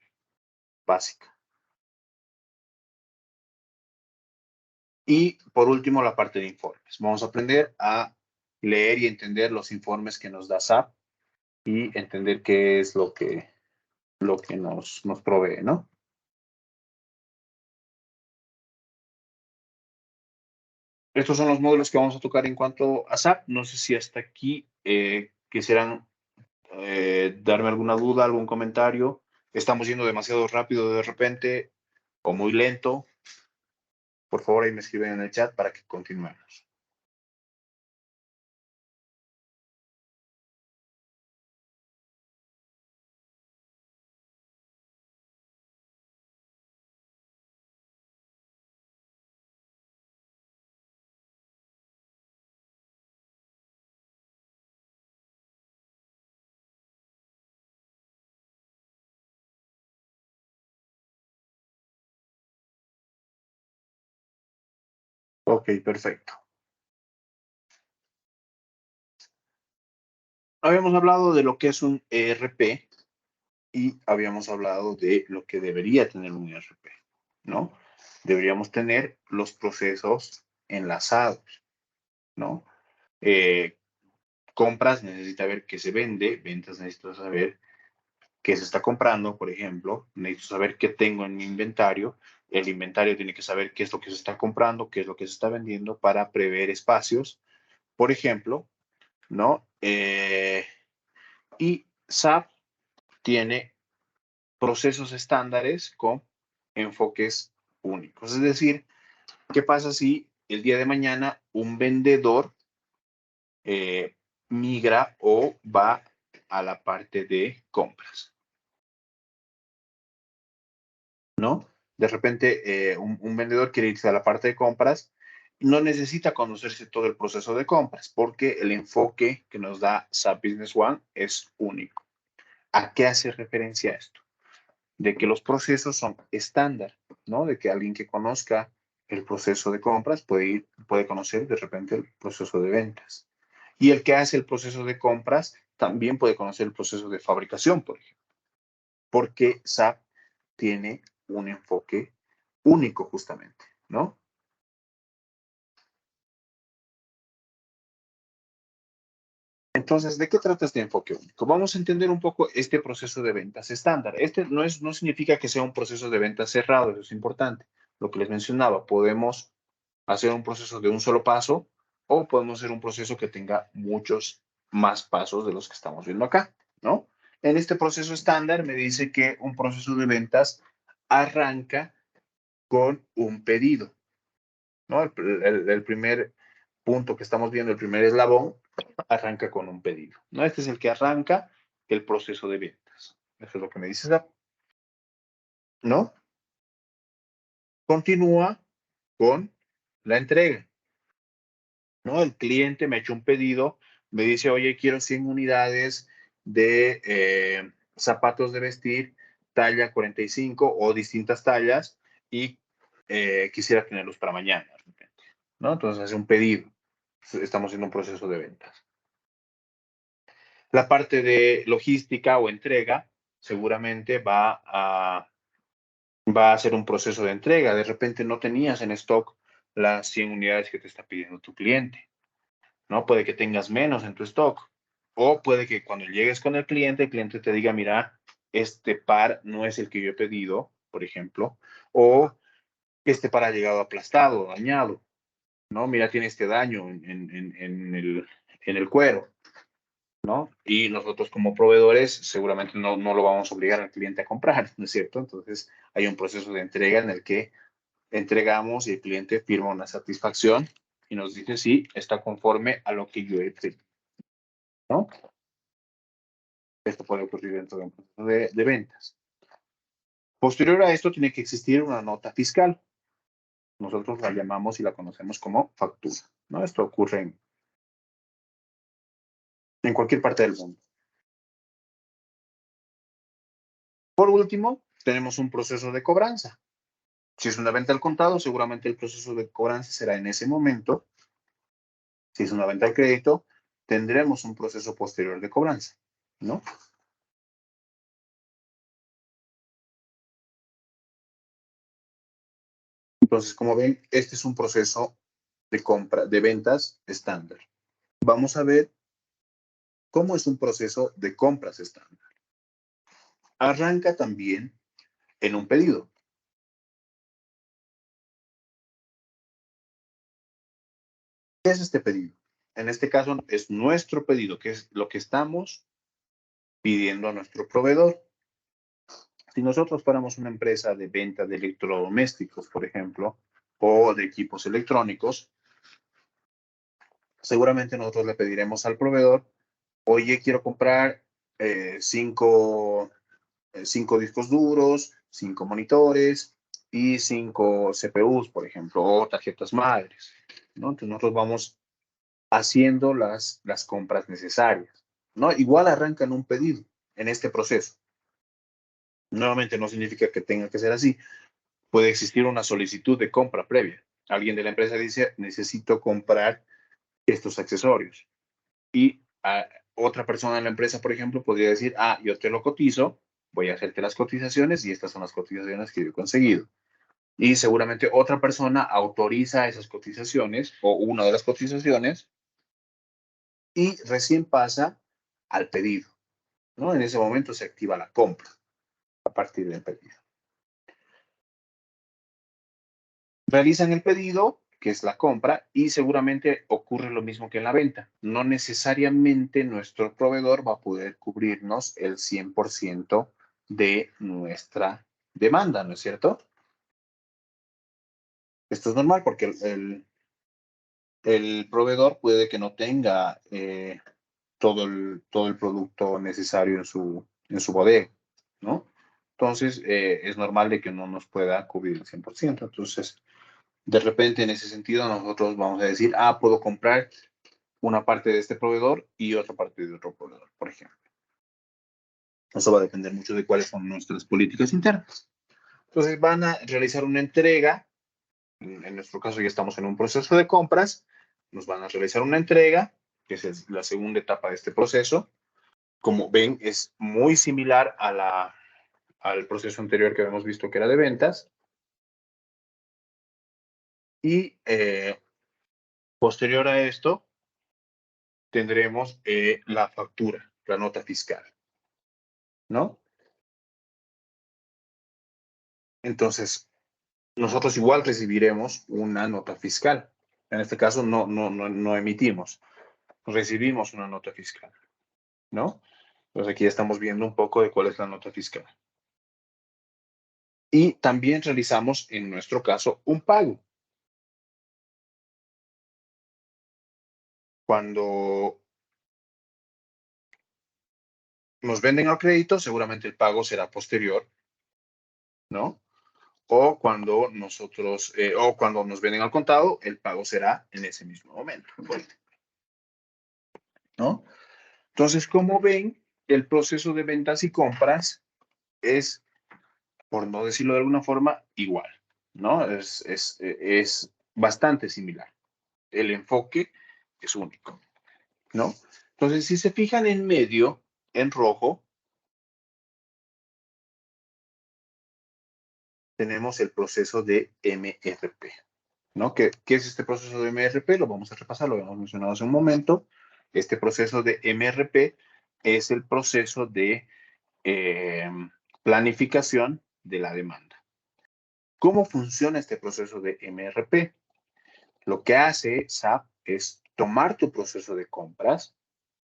básica. Y por último, la parte de informes. Vamos a aprender a leer y entender los informes que nos da SAP y entender qué es lo que nos provee, ¿no? Estos son los módulos que vamos a tocar en cuanto a SAP. No sé si hasta aquí quisieran darme alguna duda, algún comentario. Estamos yendo demasiado rápido de repente o muy lento. Por favor, ahí me escriben en el chat para que continuemos. Ok, perfecto. Habíamos hablado de lo que es un ERP y habíamos hablado de lo que debería tener un ERP, ¿no? Deberíamos tener los procesos enlazados, ¿no? Eh, compras necesita ver qué se vende, ventas necesita saber qué se está comprando, por ejemplo, necesito saber qué tengo en mi inventario, el inventario tiene que saber qué es lo que se está comprando, qué es lo que se está vendiendo para prever espacios, por ejemplo, ¿no? Y SAP tiene procesos estándares con enfoques únicos. Es decir, ¿qué pasa si el día de mañana un vendedor migra o va a la parte de compras? ¿No? De repente, un vendedor quiere irse a la parte de compras, no necesita conocerse todo el proceso de compras, porque el enfoque que nos da SAP Business One es único. ¿A qué hace referencia esto? De que los procesos son estándar, ¿no? De que alguien que conozca el proceso de compras puede conocer de repente el proceso de ventas. Y el que hace el proceso de compras también puede conocer el proceso de fabricación, por ejemplo, porque SAP tiene un enfoque único justamente, ¿no? Entonces, ¿de qué trata este enfoque único? Vamos a entender un poco este proceso de ventas estándar. Este no significa que sea un proceso de ventas cerrado, eso es importante. Lo que les mencionaba, podemos hacer un proceso de un solo paso o podemos hacer un proceso que tenga muchos más pasos de los que estamos viendo acá, ¿no? En este proceso estándar me dice que un proceso de ventas arranca con un pedido, ¿no? El primer punto que estamos viendo, el primer eslabón, arranca con un pedido, ¿no? Este es el que arranca el proceso de ventas. Eso es lo que me dice, ¿no? Continúa con la entrega, ¿no? El cliente me ha hecho un pedido, me dice, oye, quiero 100 unidades de zapatos de vestir, talla 45 o distintas tallas, y quisiera tenerlos para mañana, ¿no? Entonces hace un pedido. Estamos en un proceso de ventas. La parte de logística o entrega seguramente va a ser un proceso de entrega. De repente no tenías en stock las 100 unidades que te está pidiendo tu cliente, ¿no? Puede que tengas menos en tu stock, o puede que cuando llegues con el cliente te diga, mira, este par no es el que yo he pedido, por ejemplo, o este par ha llegado aplastado, dañado, ¿no? Mira, tiene este daño en el cuero, ¿no? Y nosotros como proveedores seguramente no lo vamos a obligar al cliente a comprar, ¿no es cierto? Entonces hay un proceso de entrega en el que entregamos y el cliente firma una satisfacción y nos dice sí, está conforme a lo que yo he pedido, ¿no? Esto puede ocurrir dentro de un proceso de ventas. Posterior a esto tiene que existir una nota fiscal. Nosotros la llamamos y la conocemos como factura, ¿no? Esto ocurre en cualquier parte del mundo. Por último, tenemos un proceso de cobranza. Si es una venta al contado, seguramente el proceso de cobranza será en ese momento. Si es una venta al crédito, tendremos un proceso posterior de cobranza, ¿no? Entonces, como ven, este es un proceso de compra, de ventas estándar. Vamos a ver cómo es un proceso de compras estándar. Arranca también en un pedido. ¿Qué es este pedido? En este caso es nuestro pedido, que es lo que estamos pidiendo a nuestro proveedor. Si nosotros fuéramos una empresa de venta de electrodomésticos, por ejemplo, o de equipos electrónicos, seguramente nosotros le pediremos al proveedor, oye, quiero comprar cinco discos duros, 5 monitores y 5 CPUs, por ejemplo, o tarjetas madres, ¿no? Entonces nosotros vamos haciendo las compras necesarias, ¿no? Igual arrancan un pedido en este proceso. Nuevamente no significa que tenga que ser así. Puede existir una solicitud de compra previa. Alguien de la empresa dice, necesito comprar estos accesorios. Y otra persona en la empresa, por ejemplo, podría decir, yo te lo cotizo, voy a hacerte las cotizaciones y estas son las cotizaciones que yo he conseguido. Y seguramente otra persona autoriza esas cotizaciones o una de las cotizaciones y recién pasa al pedido, ¿no? En ese momento se activa la compra a partir del pedido. Realizan el pedido, que es la compra, y seguramente ocurre lo mismo que en la venta. No necesariamente nuestro proveedor va a poder cubrirnos el 100% de nuestra demanda, ¿no es cierto? Esto es normal porque el proveedor puede que no tenga todo el producto necesario en su bodega, ¿no? Entonces, es normal de que no nos pueda cubrir el 100%. Entonces, de repente, en ese sentido, nosotros vamos a decir, puedo comprar una parte de este proveedor y otra parte de otro proveedor, por ejemplo. Eso va a depender mucho de cuáles son nuestras políticas internas. Entonces, van a realizar una entrega. En nuestro caso, ya estamos en un proceso de compras. Nos van a realizar una entrega, que es la segunda etapa de este proceso. Como ven, es muy similar al proceso anterior que habíamos visto que era de ventas. Y posterior a esto, tendremos la factura, la nota fiscal, ¿no? Entonces, nosotros igual recibiremos una nota fiscal. En este caso no emitimos, recibimos una nota fiscal, ¿no? Entonces aquí estamos viendo un poco de cuál es la nota fiscal. Y también realizamos, en nuestro caso, un pago. Cuando nos venden al crédito, seguramente el pago será posterior, ¿no? O cuando o cuando nos venden al contado, el pago será en ese mismo momento, ¿no? Entonces, como ven, el proceso de ventas y compras es, por no decirlo de alguna forma, igual, ¿no? Es bastante similar. El enfoque es único, ¿no? Entonces, si se fijan en medio, en rojo, tenemos el proceso de MRP, ¿no? ¿Qué es este proceso de MRP? Lo vamos a repasar, lo habíamos mencionado hace un momento. Este proceso de MRP es el proceso de planificación de la demanda. ¿Cómo funciona este proceso de MRP? Lo que hace SAP es tomar tu proceso de compras.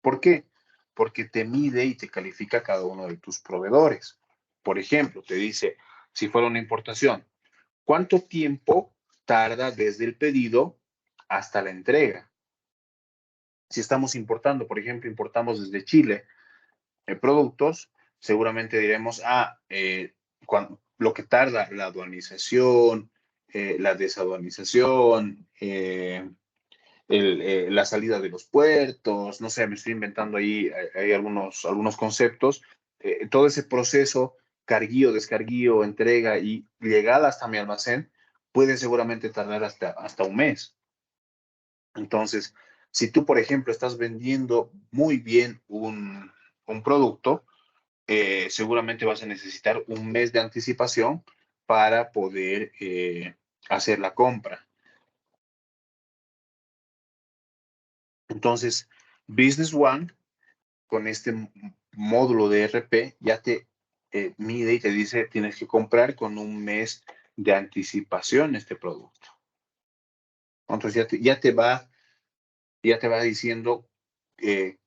¿Por qué? Porque te mide y te califica cada uno de tus proveedores. Por ejemplo, te dice, si fuera una importación, ¿cuánto tiempo tarda desde el pedido hasta la entrega? Si estamos importando, por ejemplo, importamos desde Chile productos, seguramente diremos, lo que tarda la aduanización, la desaduanización, la salida de los puertos, no sé, me estoy inventando ahí, hay algunos conceptos. Todo ese proceso, carguío, descarguío, entrega y llegada hasta mi almacén, puede seguramente tardar hasta un mes. Entonces, si tú, por ejemplo, estás vendiendo muy bien un producto, seguramente vas a necesitar un mes de anticipación para poder hacer la compra. Entonces, Business One, con este módulo de ERP, ya te mide y te dice, tienes que comprar con un mes de anticipación este producto. Entonces, ya te va diciendo qué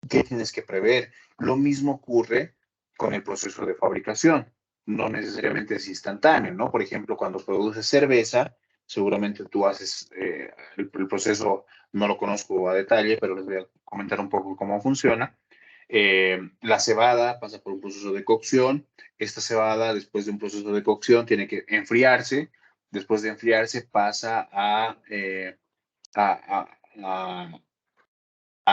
tienes que prever. Lo mismo ocurre con el proceso de fabricación. No necesariamente es instantáneo, ¿no? Por ejemplo, cuando produces cerveza, seguramente tú haces el proceso, no lo conozco a detalle, pero les voy a comentar un poco cómo funciona. La cebada pasa por un proceso de cocción. Esta cebada, después de un proceso de cocción, tiene que enfriarse. Después de enfriarse, pasa a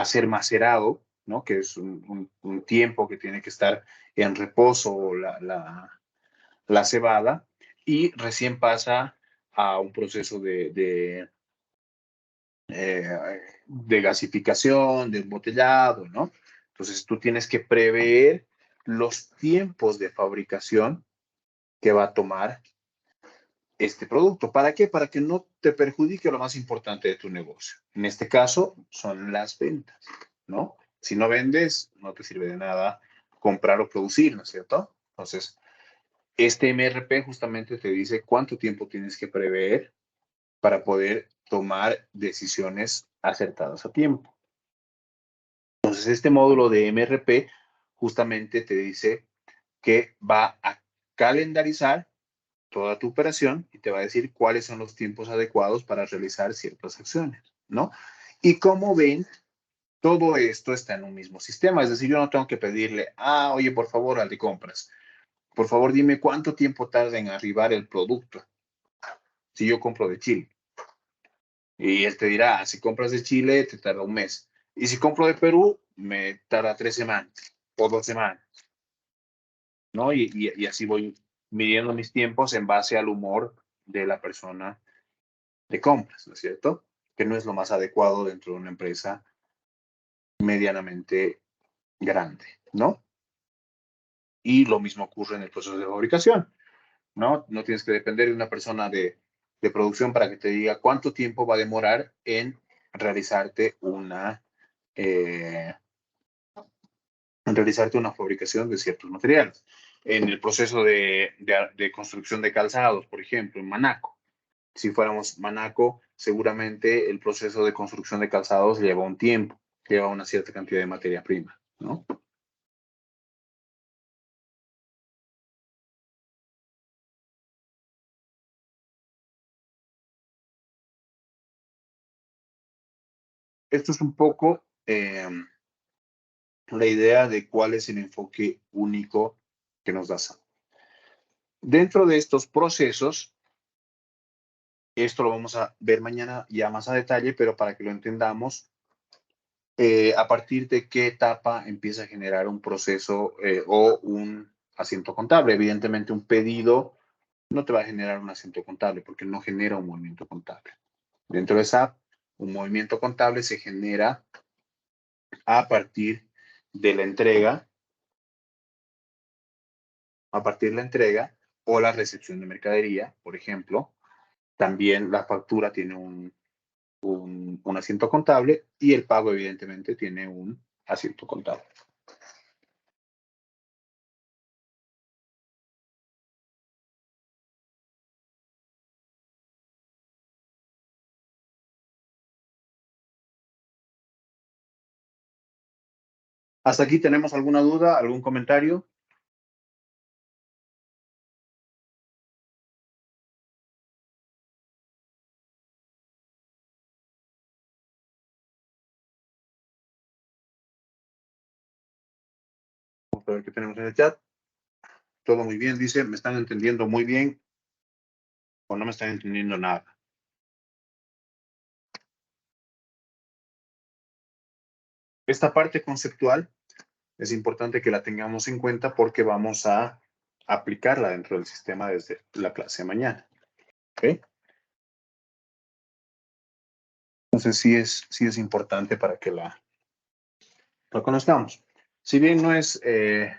ser macerado, ¿no? Que es un tiempo que tiene que estar en reposo la cebada, y recién pasa a un proceso de gasificación, de embotellado, ¿no? Entonces tú tienes que prever los tiempos de fabricación que va a tomar este producto. ¿Para qué? Para que no te perjudique lo más importante de tu negocio. En este caso, son las ventas, ¿no? Si no vendes, no te sirve de nada comprar o producir, ¿no es cierto? Entonces, este MRP justamente te dice cuánto tiempo tienes que prever para poder tomar decisiones acertadas a tiempo. Entonces, este módulo de MRP justamente te dice que va a calendarizar toda tu operación y te va a decir cuáles son los tiempos adecuados para realizar ciertas acciones, ¿no? Y como ven, todo esto está en un mismo sistema, es decir, yo no tengo que pedirle, oye, por favor, al de compras, por favor, dime cuánto tiempo tarda en arribar el producto si yo compro de Chile. Y él te dirá, si compras de Chile, te tarda un mes. Y si compro de Perú, me tarda 3 semanas o 2 semanas, ¿no? Y así voy midiendo mis tiempos en base al humor de la persona de compras, ¿no es cierto? Que no es lo más adecuado dentro de una empresa medianamente grande, ¿no? Y lo mismo ocurre en el proceso de fabricación, ¿no? No tienes que depender de una persona de producción para que te diga cuánto tiempo va a demorar en realizarte en realizarte una fabricación de ciertos materiales. En el proceso de construcción de calzados, por ejemplo, en Manaco. Si fuéramos Manaco, seguramente el proceso de construcción de calzados lleva un tiempo, lleva una cierta cantidad de materia prima, ¿no? Esto es un poco la idea de cuál es el enfoque único que nos da SAP. Dentro de estos procesos, esto lo vamos a ver mañana ya más a detalle, pero para que lo entendamos, a partir de qué etapa empieza a generar un proceso o un asiento contable. Evidentemente, un pedido no te va a generar un asiento contable porque no genera un movimiento contable. Dentro de SAP, un movimiento contable se genera a partir de la entrega, o la recepción de mercadería, por ejemplo. También la factura tiene un asiento contable y el pago, evidentemente, tiene un asiento contable. ¿Hasta aquí tenemos alguna duda, algún comentario? Vamos a ver qué tenemos en el chat. Todo muy bien, dice, me están entendiendo muy bien o no me están entendiendo nada. Esta parte conceptual es importante que la tengamos en cuenta porque vamos a aplicarla dentro del sistema desde la clase de mañana. ¿Okay? Entonces sí es importante para que la conozcamos. Si bien no es eh,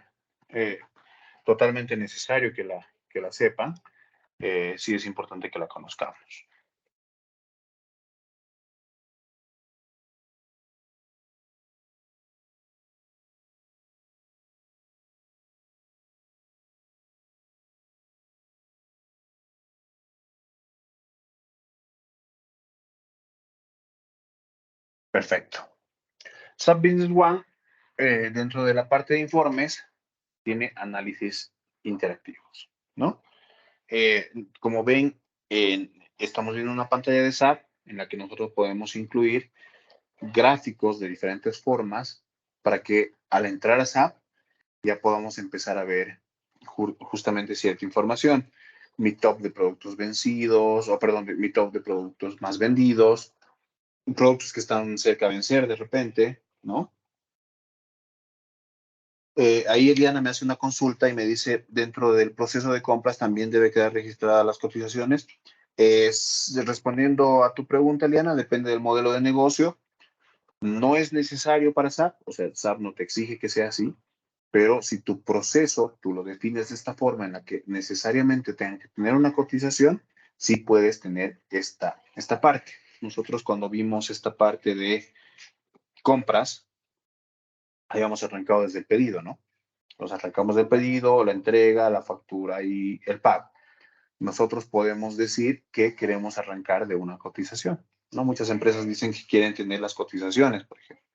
totalmente necesario que la sepan, sí es importante que la conozcamos. Perfecto. SAP Business One, dentro de la parte de informes, tiene análisis interactivos, ¿no? Como ven, estamos viendo una pantalla de SAP en la que nosotros podemos incluir gráficos de diferentes formas para que al entrar a SAP ya podamos empezar a ver justamente cierta información. Mi top de productos vencidos, o perdón, mi top de productos más vendidos, productos que están cerca de vencer de repente, ¿no? Ahí Eliana me hace una consulta y me dice, dentro del proceso de compras también debe quedar registradas las cotizaciones. Respondiendo a tu pregunta, Eliana, depende del modelo de negocio. No es necesario para SAP, o sea, SAP no te exige que sea así, pero si tu proceso tú lo defines de esta forma en la que necesariamente tengan que tener una cotización, sí puedes tener esta parte. Nosotros cuando vimos esta parte de compras, habíamos arrancado desde el pedido, ¿no? Nos arrancamos del pedido, la entrega, la factura y el pago. Nosotros podemos decir que queremos arrancar de una cotización, ¿no? Muchas empresas dicen que quieren tener las cotizaciones, por ejemplo,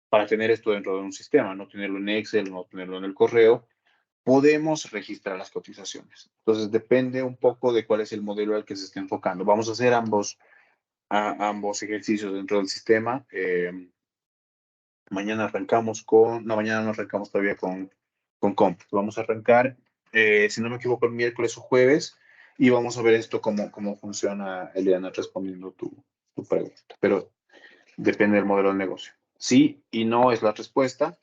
para tener esto dentro de un sistema, no tenerlo en Excel, no tenerlo en el correo. Podemos registrar las cotizaciones. Entonces, depende un poco de cuál es el modelo al que se esté enfocando. Vamos a hacer ambos ejercicios dentro del sistema. Mañana arrancamos no, mañana no arrancamos todavía con comp. Vamos a arrancar, si no me equivoco, el miércoles o jueves y vamos a ver esto cómo funciona, Eliana, respondiendo tu pregunta. Pero depende del modelo de negocio. Sí y no es la respuesta.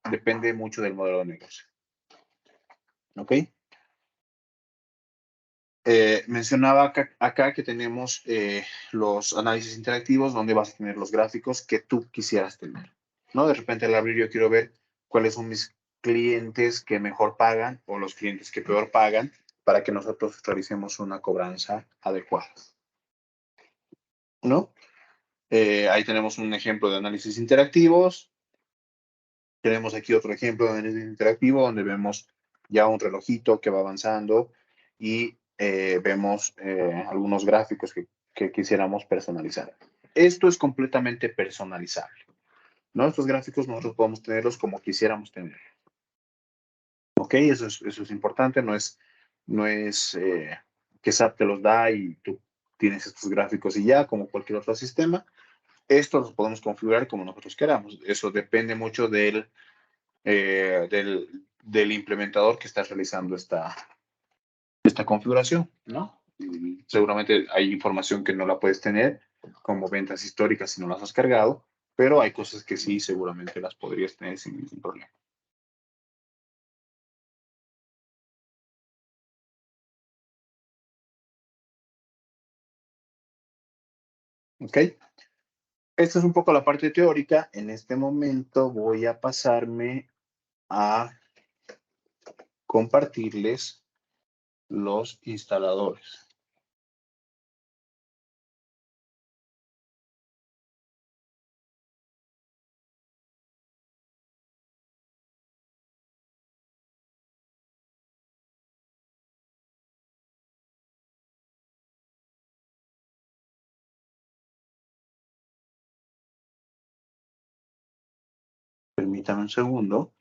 Depende mucho del modelo de negocio. ¿Ok? Mencionaba acá que tenemos los análisis interactivos donde vas a tener los gráficos que tú quisieras tener, ¿no? De repente al abrir yo quiero ver cuáles son mis clientes que mejor pagan o los clientes que peor pagan para que nosotros realicemos una cobranza adecuada, ¿no? Ahí tenemos un ejemplo de análisis interactivos. Tenemos aquí otro ejemplo de análisis interactivo donde vemos ya un relojito que va avanzando y vemos algunos gráficos que que quisiéramos personalizar. Esto es completamente personalizable, ¿no? Estos gráficos nosotros podemos tenerlos como quisiéramos tener. ¿Ok? Eso es importante, no es que SAP te los da y tú tienes estos gráficos y ya, como cualquier otro sistema. Estos los podemos configurar como nosotros queramos. Eso depende mucho del implementador que está realizando esta configuración, ¿no? Y seguramente hay información que no la puedes tener, como ventas históricas si no las has cargado, pero hay cosas que sí seguramente las podrías tener sin ningún problema. ¿Ok? Esta es un poco la parte teórica. En este momento voy a pasarme a compartirles los instaladores. Permítanme un segundo.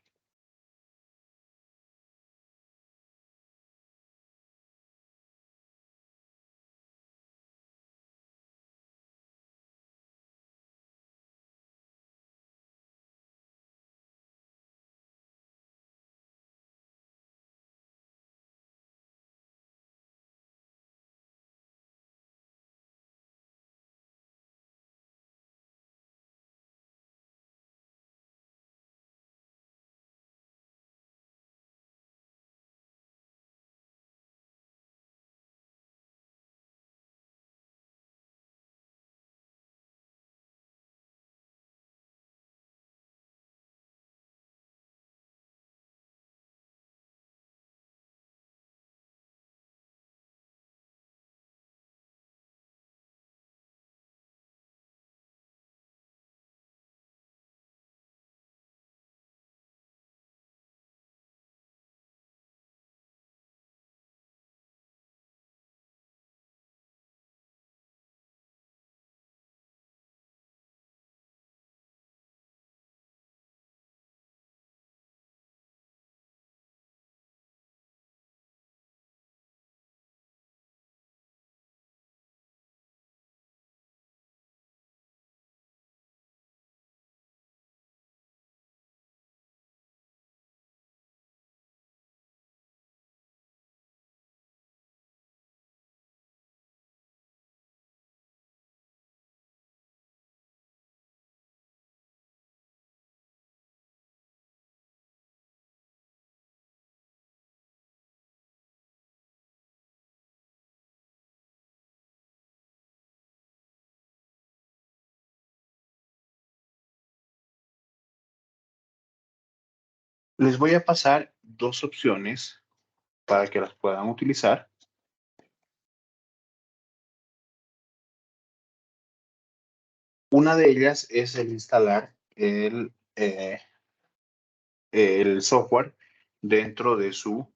Les voy a pasar dos opciones para que las puedan utilizar. Una de ellas es el instalar el software dentro de su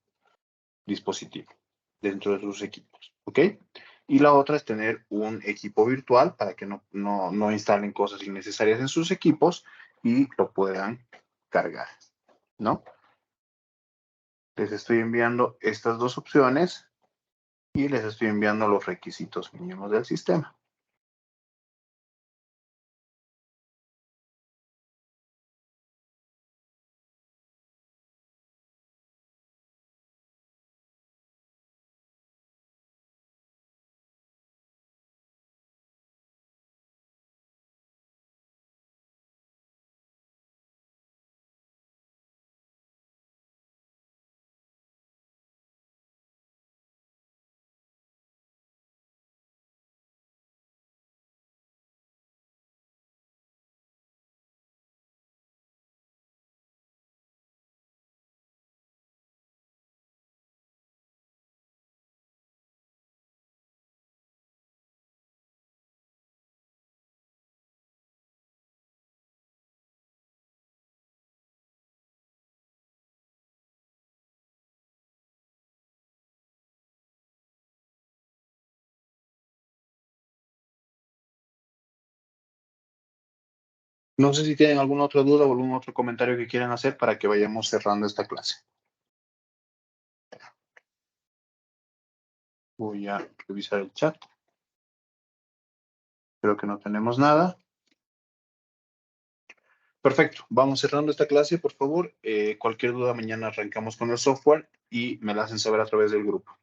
dispositivo, dentro de sus equipos, ¿ok? Y la otra es tener un equipo virtual para que no instalen cosas innecesarias en sus equipos y lo puedan cargar, ¿no? Les estoy enviando estas dos opciones y les estoy enviando los requisitos mínimos del sistema. No sé si tienen alguna otra duda o algún otro comentario que quieran hacer para que vayamos cerrando esta clase. Voy a revisar el chat. Creo que no tenemos nada. Perfecto. Vamos cerrando esta clase, por favor. Cualquier duda, mañana arrancamos con el software y me la hacen saber a través del grupo.